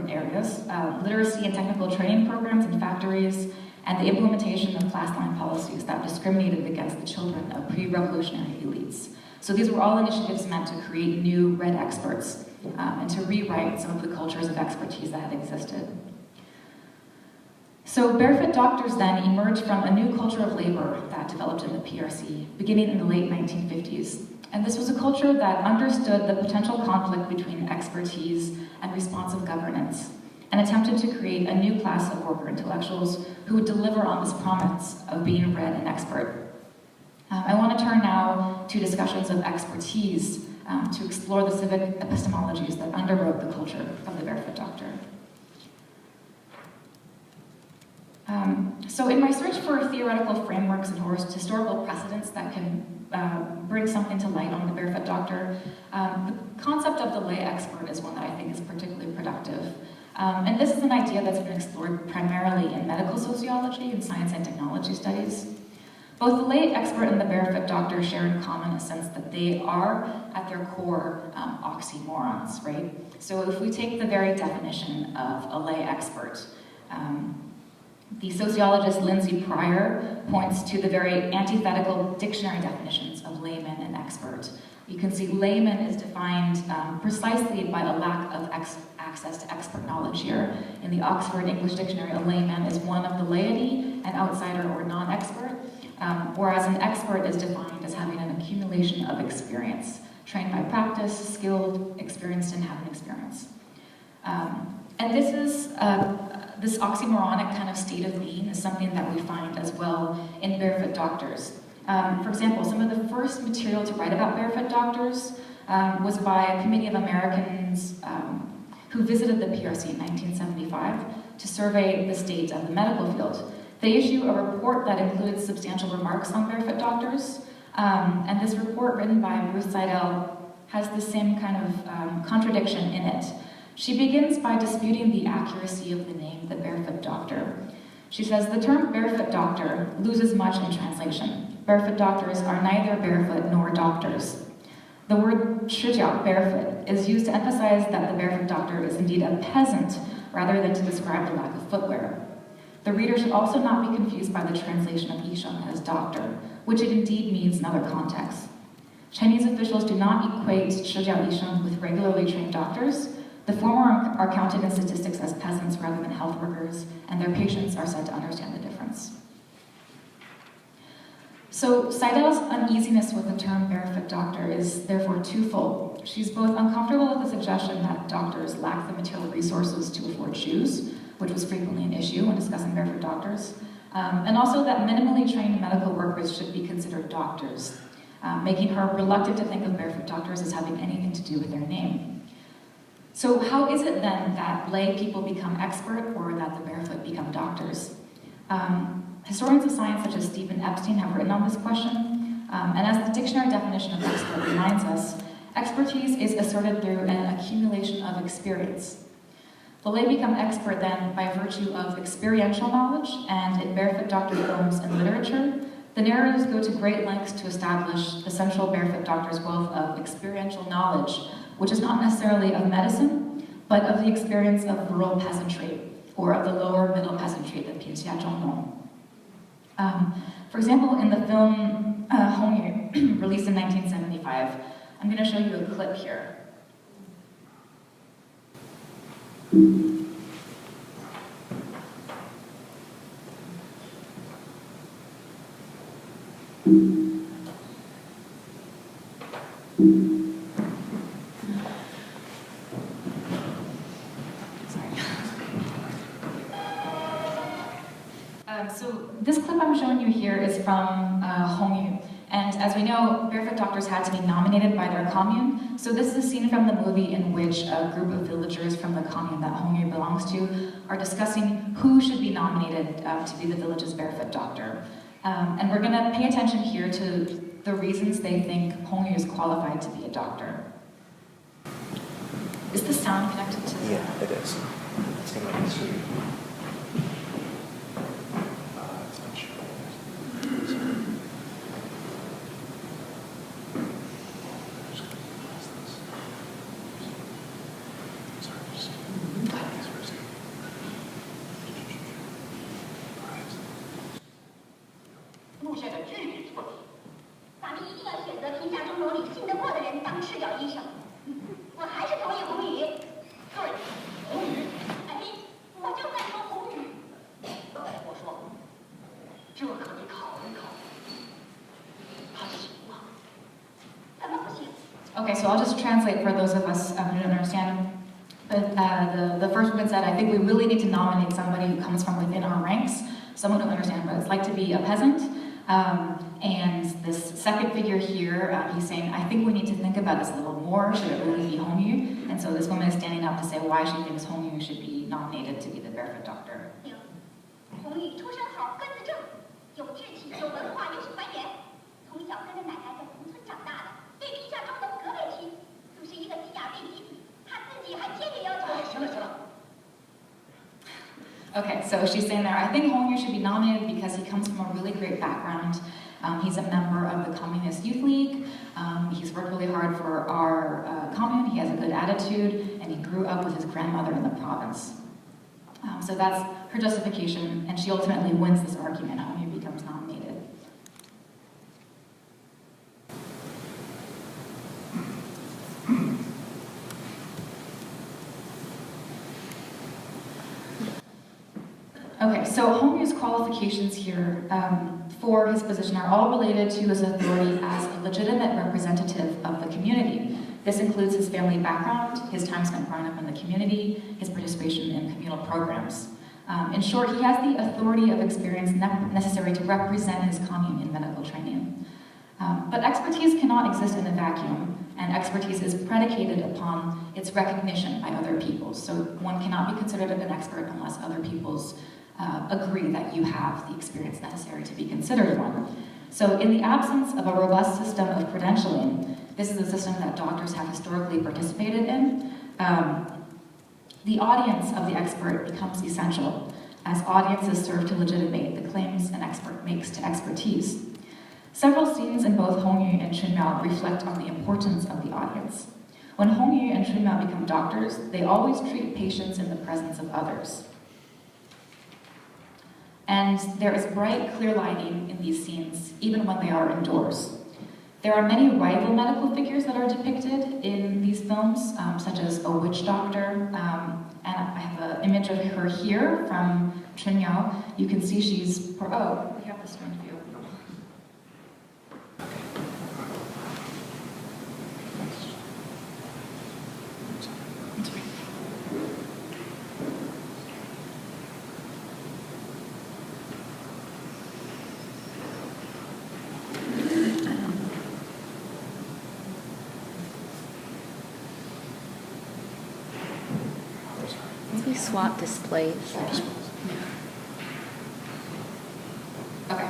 areas, literacy and technical training programs in factories, and the implementation of class line policies that discriminated against the children of pre-revolutionary elites. So these were all initiatives meant to create new read experts and to rewrite some of the cultures of expertise that had existed. So barefoot doctors then emerged from a new culture of labor that developed in the PRC, beginning in the late 1950s. And this was a culture that understood the potential conflict between expertise and responsive governance, and attempted to create a new class of worker intellectuals who would deliver on this promise of being read and expert. I want to turn now to discussions of expertise to explore the civic epistemologies that underwrote the culture of the barefoot doctor. So in my search for theoretical frameworks and historical precedents that can bring something to light on the barefoot doctor, the concept of the lay expert is one that I think is particularly productive. And this is an idea that's been explored primarily in medical sociology and science and technology studies. Both the lay expert and the barefoot doctor share in common a sense that they are, at their core, oxymorons, right? So if we take the very definition of a lay expert, the sociologist Lindsay Pryor points to the very antithetical dictionary definitions of layman and expert. You can see layman is defined precisely by a lack of access to expert knowledge here. In the Oxford English Dictionary, a layman is one of the laity, an outsider or non-expert, whereas an expert is defined as having an accumulation of experience, trained by practice, skilled, experienced, and having experience. And this is this oxymoronic kind of state of being is something that we find as well in barefoot doctors. For example, some of the first material to write about barefoot doctors was by a committee of Americans who visited the PRC in 1975 to survey the state of the medical field. They issue a report that included substantial remarks on barefoot doctors, and this report, written by Ruth Seidel, has the same kind of contradiction in it. She begins by disputing the accuracy of the name, the barefoot doctor. She says, the term barefoot doctor loses much in translation. Barefoot doctors are neither barefoot nor doctors. The word shijiao, barefoot, is used to emphasize that the barefoot doctor is indeed a peasant rather than to describe the lack of footwear. The reader should also not be confused by the translation of yisheng as doctor, which it indeed means in other contexts. Chinese officials do not equate shijiao yisheng with regularly trained doctors. The former are counted in statistics as peasants rather than health workers, and their patients are said to understand the difference. So Seidel's uneasiness with the term barefoot doctor is therefore twofold. She's both uncomfortable with the suggestion that doctors lack the material resources to afford shoes, which was frequently an issue when discussing barefoot doctors, and also that minimally trained medical workers should be considered doctors, making her reluctant to think of barefoot doctors as having anything to do with their name. So how is it then that lay people become expert or that the barefoot become doctors? Historians of science such as Stephen Epstein have written on this question. And as the dictionary definition of expert reminds us, expertise is asserted through an accumulation of experience. The lay become expert then by virtue of experiential knowledge, and in Barefoot Doctor films and literature, the narrators go to great lengths to establish the central Barefoot Doctor's wealth of experiential knowledge, which is not necessarily of medicine, but of the experience of rural peasantry, or of the lower middle peasantry, the 贫下中农. For example, in the film Hong Yu, released in 1975, I'm going to show you a clip here. So this clip I'm showing you here is from Hong Yu. And as we know, Barefoot Doctors had to be nominated by their commune. So this is a scene from the movie in which a group of villagers from the commune that Hong Yu belongs to are discussing who should be nominated to be the village's Barefoot Doctor. And we're going to pay attention here to the reasons they think Hong Yu is qualified to be a doctor. Is the sound connected to the... Yeah, it is. It's going to make it sweet. Okay, so I'll just translate for those of us who don't understand. But the first woman said, I think we really need to nominate somebody who comes from within our ranks, someone who understands what it's like to be a peasant. And this second figure here, he's saying, I think we need to think about this a little more. Should it really be Hong Yu? And so this woman is standing up to say why she thinks Hong Yu should be nominated to be the Barefoot Doctor. Okay, so she's saying there, I think Hong Yu should be nominated because he comes from a really great background. He's a member of the Communist Youth League. He's worked really hard for our commune. He has a good attitude, and he grew up with his grandmother in the province. So that's her justification, and she ultimately wins this argument. Hong Yu becomes nominated. Okay, so Hong Yu's qualifications here for his position are all related to his authority as a legitimate representative of the community. This includes his family background, his time spent growing up in the community, his participation in communal programs. In short, he has the authority of experience necessary to represent his commune in medical training. But expertise cannot exist in a vacuum, and expertise is predicated upon its recognition by other people. So one cannot be considered an expert unless other people's agree that you have the experience necessary to be considered one. So in the absence of a robust system of credentialing, this is a system that doctors have historically participated in, the audience of the expert becomes essential, as audiences serve to legitimate the claims an expert makes to expertise. Several scenes in both Hong Yu and Chun Miao reflect on the importance of the audience. When Hong Yu and Chun Miao become doctors, they always treat patients in the presence of others. And there is bright, clear lighting in these scenes, even when they are indoors. There are many rival medical figures that are depicted in these films, such as a witch doctor, and I have an image of her here from Chun Miao. You can see she's, oh, we have the strange view. Maybe swap displays. Okay.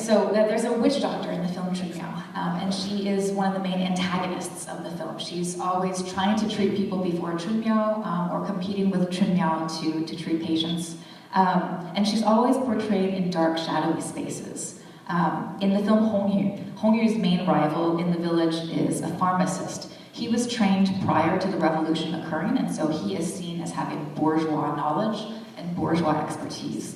so there's a witch doctor in the film Chun Miao, and she is one of the main antagonists of the film. She's always trying to treat people before Chun Miao or competing with Chun Miao to treat patients. And she's always portrayed in dark, shadowy spaces. In the film Hong Yu's main rival in the village is a pharmacist. He was trained prior to the revolution occurring, and so he is seen as having bourgeois knowledge and bourgeois expertise.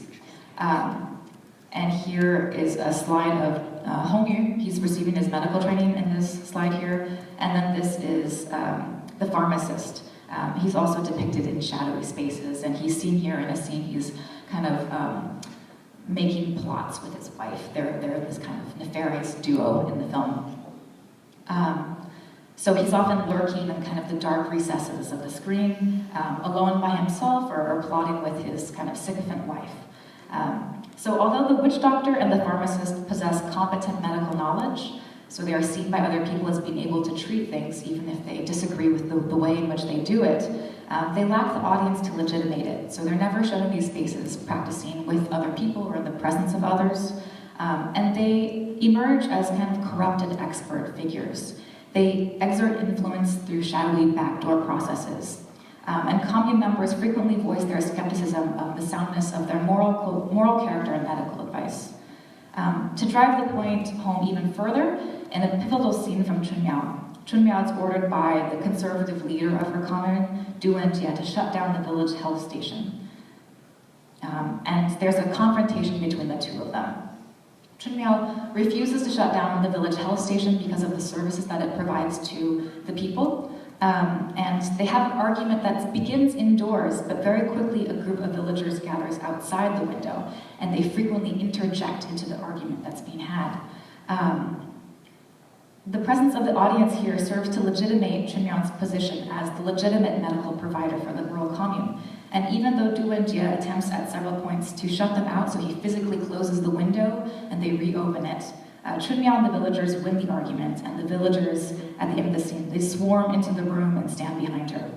And here is a slide of Hong Yu. He's receiving his medical training in this slide here. And then this is the pharmacist. He's also depicted in shadowy spaces, and he's seen here in a scene he's kind of making plots with his wife. They're this kind of nefarious duo in the film. So he's often lurking in kind of the dark recesses of the screen, alone by himself or plotting with his kind of sycophant wife. So although the witch doctor and the pharmacist possess competent medical knowledge, so they are seen by other people as being able to treat things even if they disagree with the way in which they do it, they lack the audience to legitimate it. So they're never shown in these spaces practicing with other people or in the presence of others. And they emerge as kind of corrupted expert figures. They exert influence through shadowy backdoor processes. And commune members frequently voice their skepticism of the soundness of their moral character and medical advice. To drive the point home even further, in a pivotal scene from Chun Miao is ordered by the conservative leader of her commune, Du Wenjie, to shut down the village health station. And there's a confrontation between the two of them. Chun Miao refuses to shut down the village health station because of the services that it provides to the people. And they have an argument that begins indoors, but very quickly a group of villagers gathers outside the window, and they frequently interject into the argument that's being had. The presence of the audience here serves to legitimate Chun Miao's position as the legitimate medical provider for the rural commune. And even though Du Wenjie attempts at several points to shut them out, so he physically closes the window and they reopen it, Chun Miao and the villagers win the argument, and the villagers, at the end of the scene, they swarm into the room and stand behind her.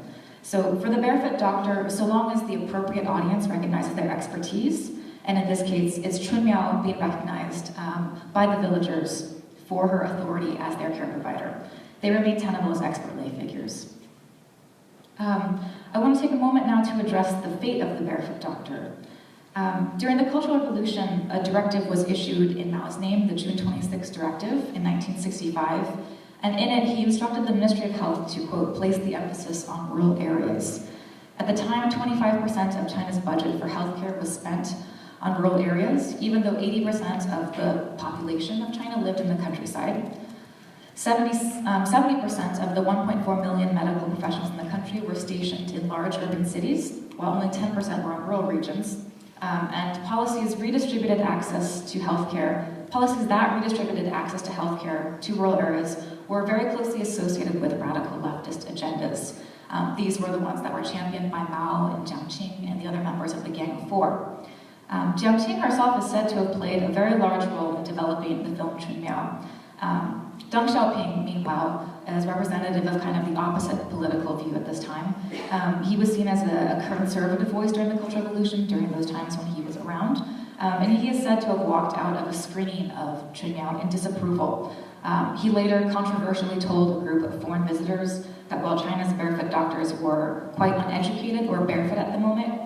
So for the barefoot doctor, so long as the appropriate audience recognizes their expertise, and in this case, it's Chun Miao being recognized by the villagers for her authority as their care provider, they remain tenable as expert lay figures. I want to take a moment now to address the fate of the barefoot doctor. During the Cultural Revolution, a directive was issued in Mao's name, the June 26 Directive in 1965, and in it he instructed the Ministry of Health to, quote, place the emphasis on rural areas. At the time, 25% of China's budget for healthcare was spent on rural areas, even though 80% of the population of China lived in the countryside. 70% of the 1.4 million medical professionals in the country were stationed in large urban cities, while only 10% were in rural regions. And policies that redistributed access to healthcare to rural areas were very closely associated with radical leftist agendas. These were the ones that were championed by Mao and Jiang Qing and the other members of the Gang of Four. Jiang Qing herself is said to have played a very large role in developing the film Chun Miao. Deng Xiaoping, meanwhile, is representative of kind of the opposite political view at this time. He was seen as a conservative voice during the Cultural Revolution, during those times when he was around. And he is said to have walked out of a screening of Chun Miao in disapproval. He later controversially told a group of foreign visitors that while China's barefoot doctors were quite uneducated or barefoot at the moment,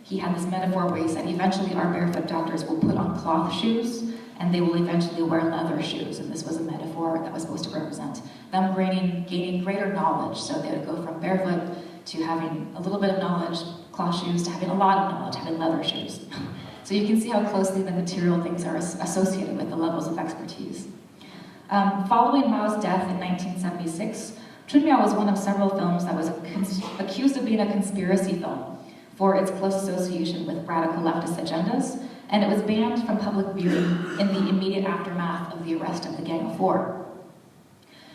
he had this metaphor where he said, eventually our barefoot doctors will put on cloth shoes and they will eventually wear leather shoes. And this was a metaphor that was supposed to represent them gaining greater knowledge. So they would go from barefoot to having a little bit of knowledge, cloth shoes, to having a lot of knowledge, having leather shoes. So you can see how closely the material things are associated with the levels of expertise. Following Mao's death in 1976, Chun Miao was one of several films that was accused of being a conspiracy film for its close association with radical leftist agendas, and it was banned from public viewing in the immediate aftermath of the arrest of the Gang of Four.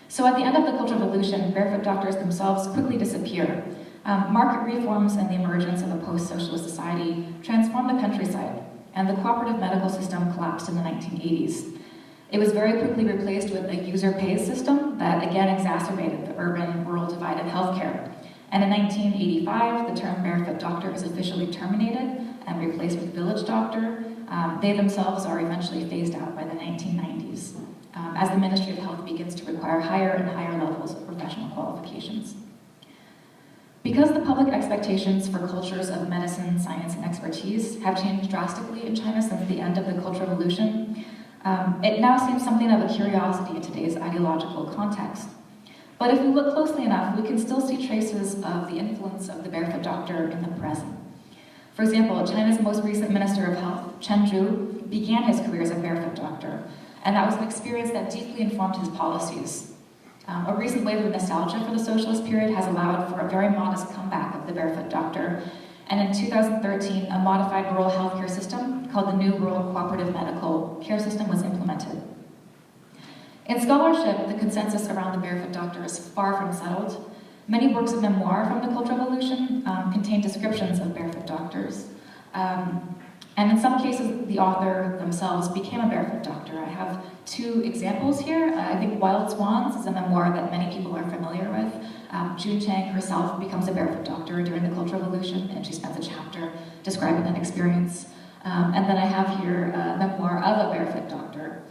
So at the end of the Cultural Revolution, barefoot doctors themselves quickly disappear. Market reforms and the emergence of a post-socialist society transformed the countryside, and the cooperative medical system collapsed in the 1980s. It was very quickly replaced with a user-pays system that again exacerbated the urban-rural divide in healthcare. And in 1985, the term barefoot doctor was officially terminated and replaced with village doctor, They themselves are eventually phased out by the 1990s, as the Ministry of Health begins to require higher and higher levels of professional qualifications. Because the public expectations for cultures of medicine, science, and expertise have changed drastically in China since the end of the Cultural Revolution, it now seems something of a curiosity in today's ideological context. But if we look closely enough, we can still see traces of the influence of the barefoot doctor in the present. For example, China's most recent Minister of Health, Chen Zhu, began his career as a barefoot doctor, and that was an experience that deeply informed his policies. A recent wave of nostalgia for the socialist period has allowed for a very modest comeback of the barefoot doctor, and in 2013, a modified rural healthcare system called the New Rural Cooperative Medical Care System was implemented. In scholarship, the consensus around the barefoot doctor is far from settled. Many works of memoir from the Cultural Revolution contain descriptions of barefoot doctors. And in some cases, the author themselves became a barefoot doctor. I have two examples here. I think Wild Swans is a memoir that many people are familiar with. June Chang herself becomes a barefoot doctor during the Cultural Revolution, and she spends a chapter describing that experience. And then I have here a memoir of a barefoot doctor.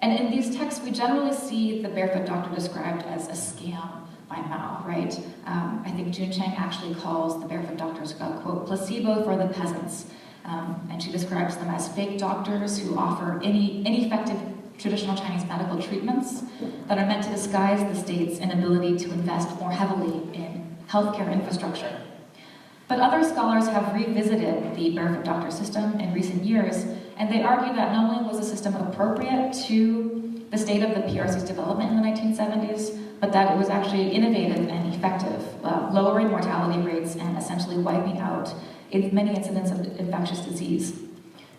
And in these texts, we generally see the barefoot doctor described as a scam by Mao, right? I think June Chang actually calls the barefoot doctors a, quote, placebo for the peasants. And she describes them as fake doctors who offer ineffective traditional Chinese medical treatments that are meant to disguise the state's inability to invest more heavily in healthcare infrastructure. But other scholars have revisited the barefoot doctor system in recent years, and they argue that not only was the system appropriate to the state of the PRC's development in the 1970s, but that it was actually innovative and effective, lowering mortality rates and essentially wiping out many incidents of infectious disease.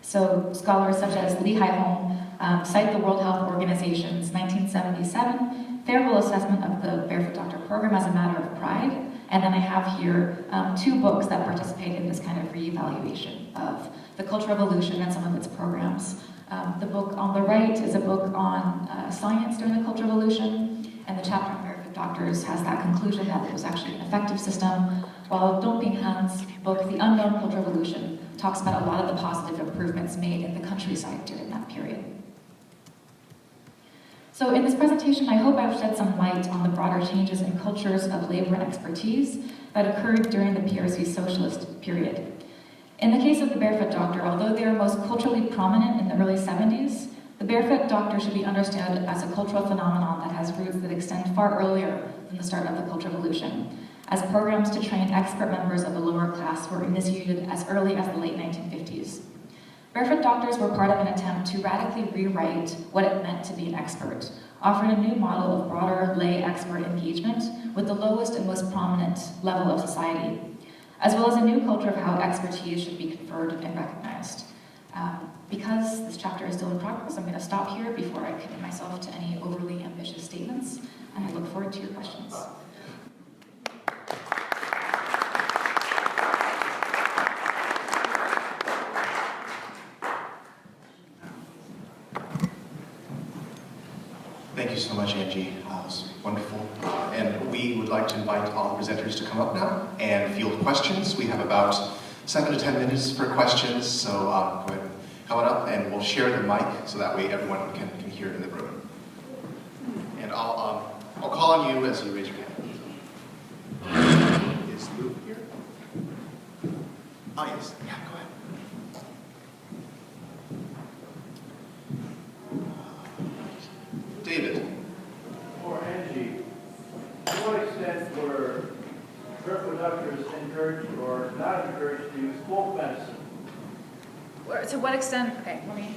So scholars such as Li Haihong cite the World Health Organization's 1977 favorable assessment of the barefoot doctor program as a matter of pride. And then I have here two books that participate in this kind of reevaluation of the Cultural Revolution and some of its programs. The book on the right is a book on science during the Cultural Revolution, and the chapter on barefoot doctors has that conclusion that it was actually an effective system, while Dong Ping Han's book, The Unknown Cultural Revolution, talks about a lot of the positive improvements made in the countryside during that period. So in this presentation, I hope I've shed some light on the broader changes in cultures of labor and expertise that occurred during the PRC's socialist period. In the case of the barefoot doctor, although they are most culturally prominent in the early 70s, the barefoot doctor should be understood as a cultural phenomenon that has roots that extend far earlier than the start of the Cultural Revolution, as programs to train expert members of the lower class were initiated as early as the late 1950s. Barefoot doctors were part of an attempt to radically rewrite what it meant to be an expert, offering a new model of broader lay expert engagement with the lowest and most prominent level of society, as well as a new culture of how expertise should be conferred and recognized. Because this chapter is still in progress, I'm going to stop here before I commit myself to any overly ambitious statements, and I look forward to your questions. Thank you so much, Angie. It was wonderful. And we would like to invite all the presenters to come up now and field questions. We have about 7 to 10 minutes for questions, so go ahead and come on up, and we'll share the mic so that way everyone can hear it in the room. And I'll call on you as you raise your hand. Is Lou here? Oh, yes. Yeah, go ahead. David. Or Angie, to what extent were barefoot doctors encouraged or not encouraged to use folk medicine? To what extent, okay, let me,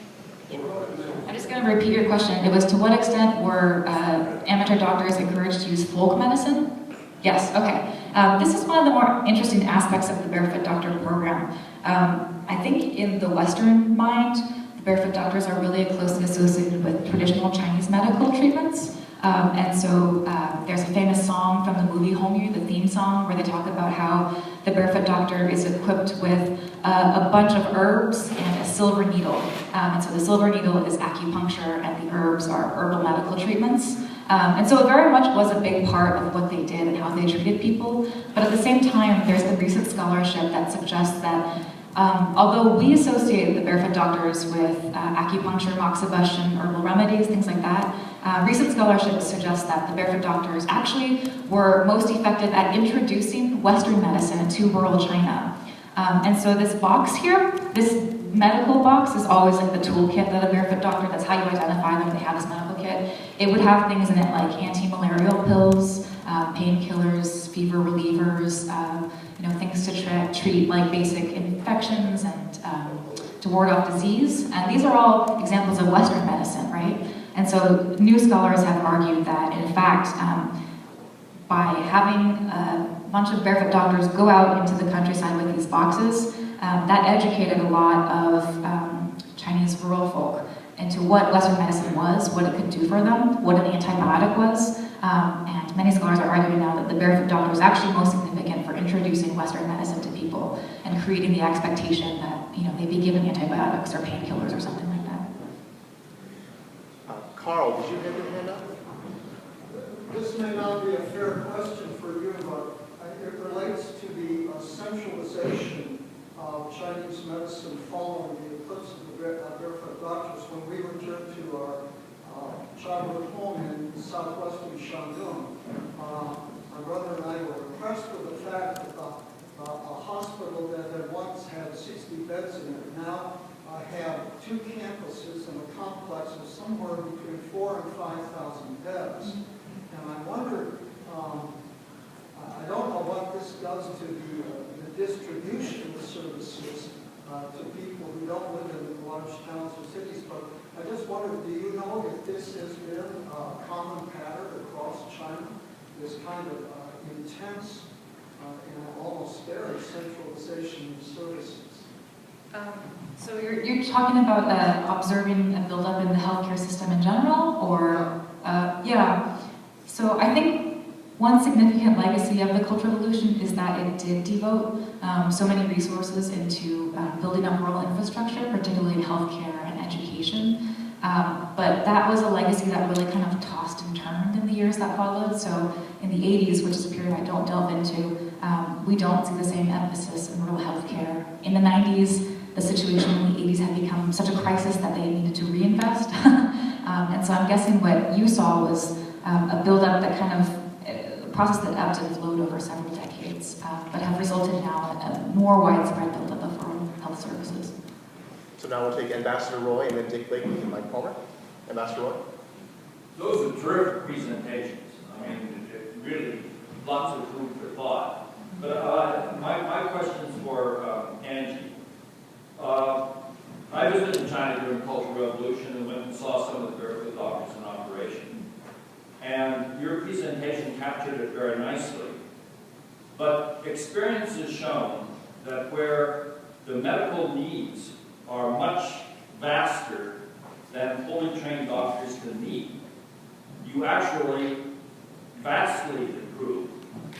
I'm just going to repeat your question. It was, to what extent were amateur doctors encouraged to use folk medicine? Yes, okay. This is one of the more interesting aspects of the Barefoot Doctor program. I think in the Western mind, the barefoot doctors are really closely associated with traditional Chinese medical treatments. And so there's a famous song from the movie Home Yu, the theme song, where they talk about how the barefoot doctor is equipped with a bunch of herbs and a silver needle. And so the silver needle is acupuncture and the herbs are herbal medical treatments. And so it very much was a big part of what they did and how they treated people. But at the same time, there's the recent scholarship that suggests that although we associate the barefoot doctors with acupuncture, moxibustion, herbal remedies, things like that, recent scholarship suggests that the barefoot doctors actually were most effective at introducing Western medicine into rural China. And so this box here, this medical box is always like the toolkit that a barefoot doctor, that's how you identify them, they have this medical kit. It would have things in it like anti-malarial pills, painkillers, fever relievers, things to treat like basic infections and to ward off disease. And these are all examples of Western medicine, right? And so new scholars have argued that, in fact, by having a bunch of barefoot doctors go out into the countryside with these boxes, that educated a lot of Chinese rural folk into what Western medicine was, what it could do for them, what an antibiotic was, and many scholars are arguing now that the barefoot doctor was actually most significant for introducing Western medicine to people and creating the expectation that they'd be given antibiotics or painkillers or something like that. Carl, did you have your hand up? This may not be a fair question for you, but it relates to the centralization of Chinese medicine following the eclipse of the barefoot doctors. When we returned to our childhood home in southwestern Shandong, my brother and I were impressed with the fact that a hospital that had once had 60 beds in it now have 2 campuses and a complex of somewhere between 4,000 and 5,000 beds. And I wondered, I don't know what this does to the distribution of services to people who don't live in large towns or cities, but I just wondered, do you know if this has been a common pattern across China, this kind of intense and almost scary centralization of services? So you're talking about observing a buildup in the healthcare system in general, or yeah. So I think one significant legacy of the Cultural Revolution is that it did devote so many resources into building up rural infrastructure, particularly in healthcare and education. But that was a legacy that really kind of tossed and turned in the years that followed. So in the 80s, which is a period I don't delve into, we don't see the same emphasis in rural healthcare. In the 90s, the situation in the 80s had become such a crisis that they needed to reinvest. And so I'm guessing what you saw was a buildup that kind of a process that ebbed and flowed over several decades, but have resulted now in a more widespread buildup of rural health services. So now we'll take Ambassador Roy and then Dick Blakey and Mike Palmer. Ambassador Roy. Those are terrific presentations. I mean, really lots of food for thought. But my question's for Angie. I visited China during the Cultural Revolution and went and saw some of the barefoot doctors in operation. And your presentation captured it very nicely. But experience has shown that where the medical needs are much vaster than fully trained doctors can meet, you actually vastly improve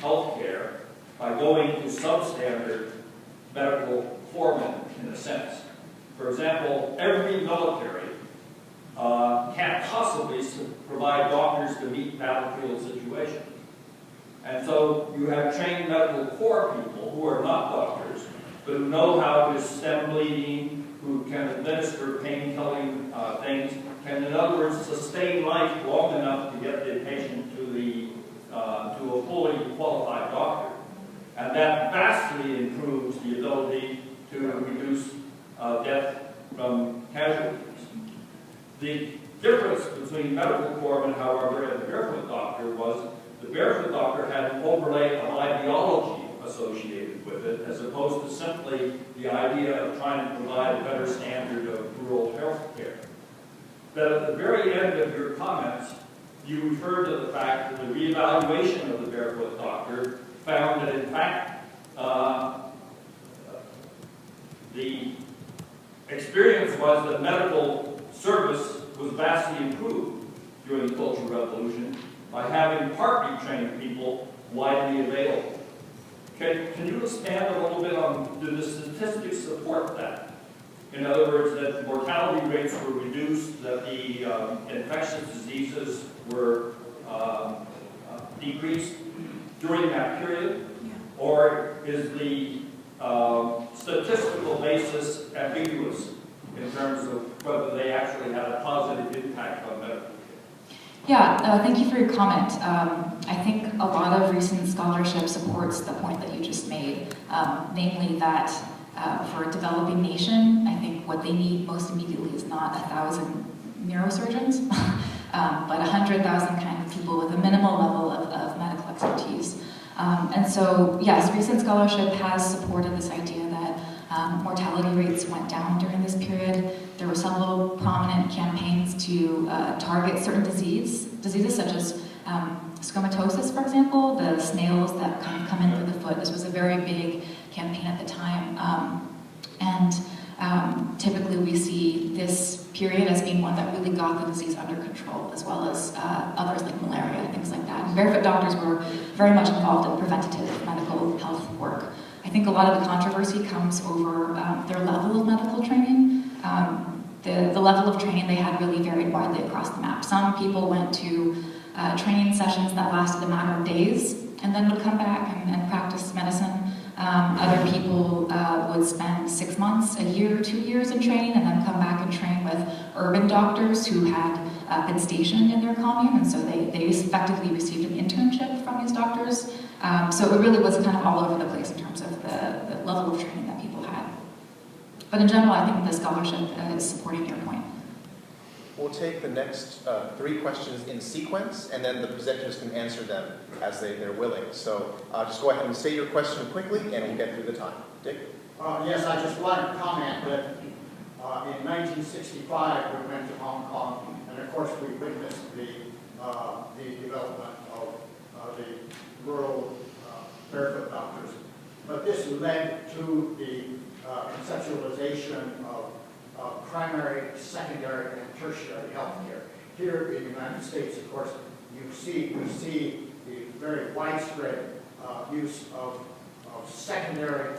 healthcare by going to substandard medical foremen, in a sense. For example, every military can't possibly provide doctors to meet battlefield situations. And so you have trained medical corps people who are not doctors, but who know how to stem bleeding, who can administer pain-killing things, can, in other words, sustain life long enough to get the patient to a fully qualified doctor. And that vastly improves the ability to reduce death from casualties. The difference between medical corpsmen, however, and the barefoot doctor was the barefoot doctor had an overlay of ideology associated with it, as opposed to simply the idea of trying to provide a better standard of rural health care. But at the very end of your comments, you referred to the fact that the reevaluation of the barefoot doctor found that, in fact, the experience was that medical service was vastly improved during the Cultural Revolution by having partly trained people widely available. Can you expand a little bit on, do the statistics support that? In other words, that mortality rates were reduced, that the infectious diseases were decreased during that period? Or is the statistical basis ambiguous in terms of whether they actually had a positive impact on medical care? Yeah, thank you for your comment. I think a lot of recent scholarship supports the point that you just made, namely that for a developing nation, I think what they need most immediately is not 1,000 neurosurgeons, but 100,000 kind of people with a minimal level of medical expertise. And so, yes, recent scholarship has supported this idea that mortality rates went down during this period. There were several prominent campaigns to target certain diseases such as stomatosis, for example, the snails that kind of come in through the foot. This was a very big campaign at the time. Typically we see this period as being one that really got the disease under control, as well as others like malaria, things like that. And barefoot doctors were very much involved in preventative medical health work. I think a lot of the controversy comes over their level of medical training. The level of training they had really varied widely across the map. Some people went to training sessions that lasted a matter of days and then would come back and practice medicine. Other people would spend 6 months, a year, 2 years in training and then come back and train with urban doctors who had been stationed in their commune, and so they effectively received an internship from these doctors. So it really was kind of all over the place in terms of the level of training that people had. But in general, I think the scholarship is supporting your point. We'll take the next 3 questions in sequence, and then the presenters can answer them as they're willing. So just go ahead and say your question quickly, and we'll get through the time. Dick? Yes, I just wanted to comment that in 1965 we went to Hong Kong, and of course we witnessed the development of the rural barefoot doctors. But this led to the conceptualization of primary, secondary, and tertiary health care. Here in the United States, of course, we see the very widespread use of secondary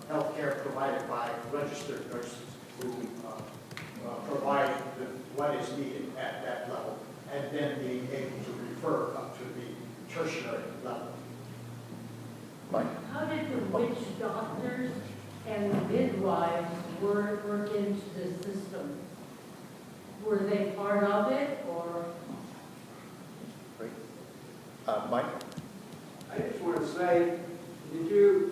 health care provided by registered nurses who provide what is needed at that level, and then being able to refer up to the tertiary level. Mike? How did the witch doctors and the midwives work into the system? Were they part of it, or? Great. Mike? I just want to say, did you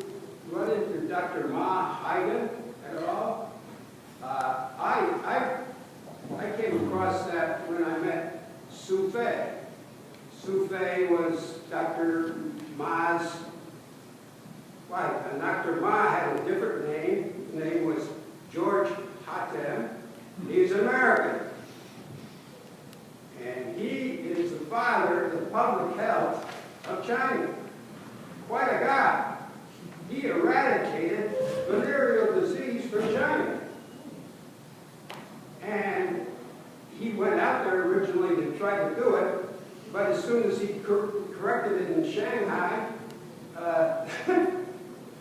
run into Dr. Ma Haida at all? I came across that when I met Su Fei. Su Fei was Dr. Ma's wife, and Dr. Ma had a different name. His name was George Hatem. He's American. And he is the father of the public health of China. Quite a guy. He eradicated venereal disease from China. And he went out there originally to try to do it, but as soon as he corrected it in Shanghai,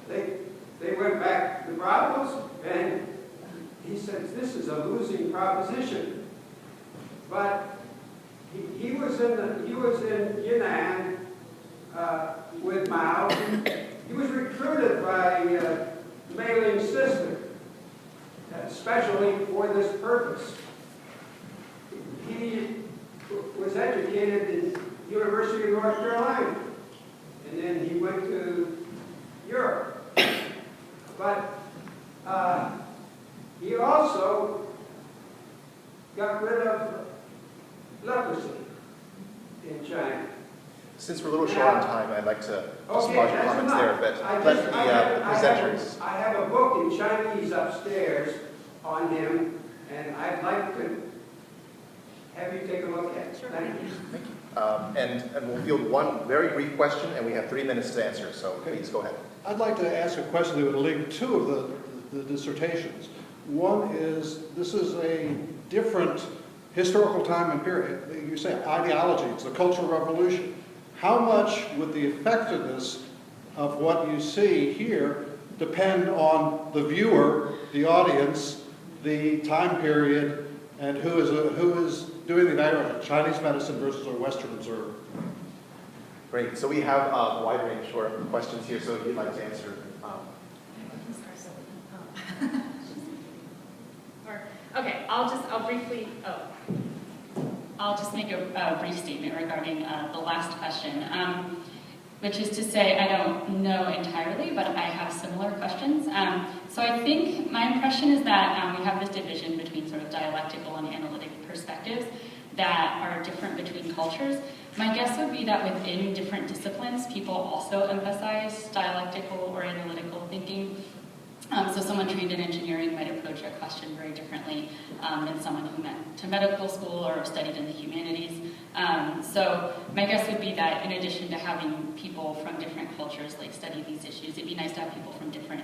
they went back to the problems, and he said, this is a losing proposition. But he was in Yunnan with Mao. He was recruited by Mei Ling's sister, especially for this purpose. He was educated in University of North Carolina, and then he went to Europe. But he also got rid of leprosy in China. Since we're a little short on time, I'd like to just pause your comments there, but let the presenters. I have a book in Chinese upstairs on him, and I'd like to have you take a look at it. Sure. Thank you. Thank you. And we'll field one very brief question, and we have 3 minutes to answer, so please go ahead. I'd like to ask a question that would link 2 of the dissertations. One is, this is a different historical time and period. You say ideology, it's the Cultural Revolution. How much would the effectiveness of what you see here depend on the viewer, the audience, the time period, and who is doing the evaluation, Chinese medicine versus a Western observer? Great. So we have a wide range of questions here, so if you'd like to answer. Okay, I'll just make a brief statement regarding the last question, which is to say I don't know entirely, but I have similar questions. So I think my impression is that we have this division between sort of dialectical and analytic perspectives that are different between cultures. My guess would be that within different disciplines, people also emphasize dialectical or analytical thinking. So someone trained in engineering might approach a question very differently than someone who went to medical school or studied in the humanities. So my guess would be that in addition to having people from different cultures like study these issues, it'd be nice to have people from different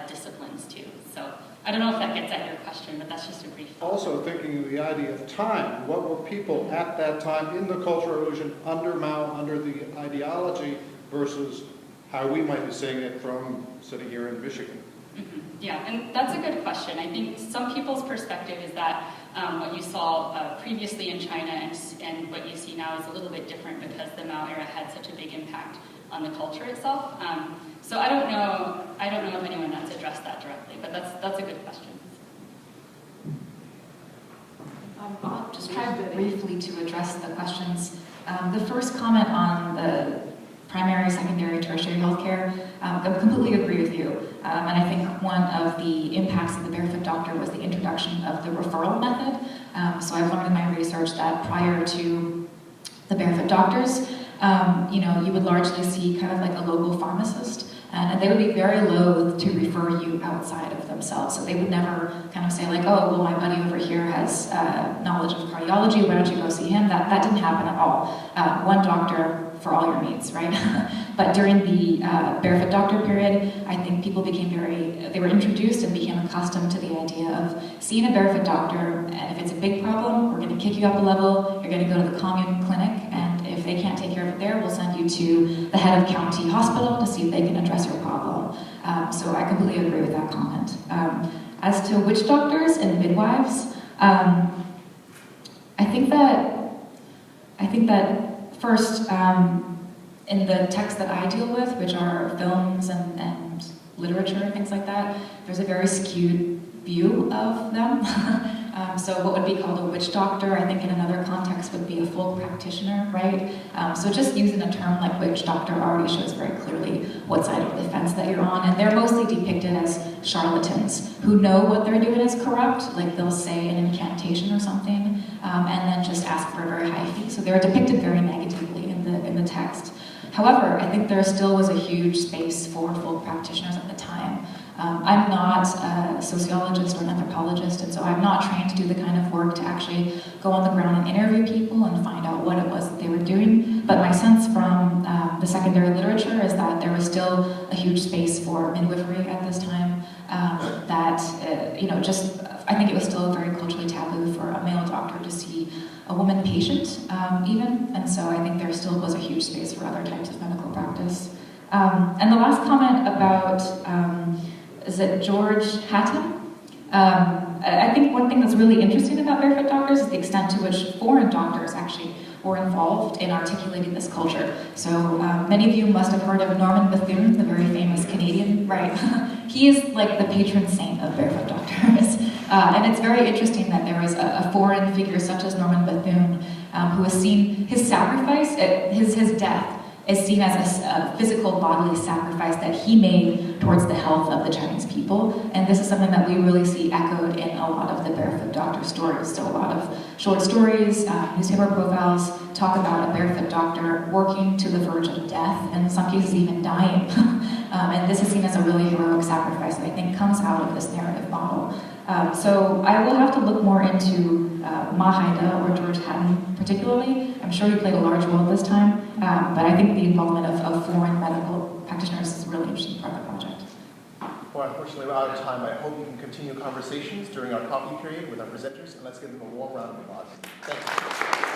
disciplines too. So I don't know if that gets at your question, but that's just a brief thought. Also thinking of the idea of time. What were people at that time in the Cultural Revolution under Mao, under the ideology, versus how we might be seeing it from sitting here in Michigan? Mm-hmm. Yeah, and that's a good question. I think some people's perspective is that what you saw previously in China and what you see now is a little bit different because the Mao era had such a big impact on the culture itself. So I don't know if anyone has addressed that directly, but that's a good question. I'll just try briefly to address the questions. The first comment on the primary, secondary, tertiary healthcare, I completely agree with you. And I think one of the impacts of the barefoot doctor was the introduction of the referral method. So I've learned in my research that prior to the barefoot doctors, you would largely see kind of like a local pharmacist, and they would be very loath to refer you outside of themselves. So they would never kind of say like, oh, well, my buddy over here has knowledge of cardiology, why don't you go see him? That didn't happen at all. One doctor for all your needs, right? But during the barefoot doctor period, I think people became they were introduced and became accustomed to the idea of seeing a barefoot doctor, and if it's a big problem, we're gonna kick you up a level, you're gonna go to the commune clinic, and if they can't take care of it there, we'll send you to the head of county hospital to see if they can address your problem. So I completely agree with that comment. As to witch doctors and midwives, I think that first, in the texts that I deal with, which are films and literature and things like that, there's a very skewed view of them. So what would be called a witch doctor, I think in another context would be a full practitioner, right? So just using a term like witch doctor already shows very clearly what side of the fence that you're on, and they're mostly depicted as charlatans who know what they're doing is corrupt, like they'll say an incantation or something, and then just ask for a very high fee. So they're depicted very negatively in the text. However, I think there still was a huge space for full practitioners at the time. I'm not a sociologist or an anthropologist, and so I'm not trained to do the kind of work to actually go on the ground and interview people and find out what it was that they were doing. But my sense from the secondary literature is that there was still a huge space for midwifery at this time. I think it was still very culturally taboo for a male doctor to see a woman patient, even, and so I think there still was a huge space for other types of medical practice. And the last comment about, is it George Hatton? I think one thing that's really interesting about barefoot doctors is the extent to which foreign doctors actually were involved in articulating this culture. So many of you must have heard of Norman Bethune, the very famous Canadian, right? He is like the patron saint of barefoot doctors. And it's very interesting that there was a foreign figure such as Norman Bethune who has seen his sacrifice, his death, is seen as a physical bodily sacrifice that he made towards the health of the Chinese people. And this is something that we really see echoed in a lot of the barefoot doctor stories. So a lot of short stories, newspaper profiles talk about a barefoot doctor working to the verge of death, and in some cases even dying. And this is seen as a really heroic sacrifice that I think comes out of this narrative model. So I will have to look more into Ma Haida or George Hatton particularly. I'm sure he played a large role this time, but I think the involvement of foreign medical practitioners is a really interesting part of the project. Well, unfortunately, we're out of time. I hope you can continue conversations during our coffee period with our presenters, and let's give them a warm round of applause. Thank you.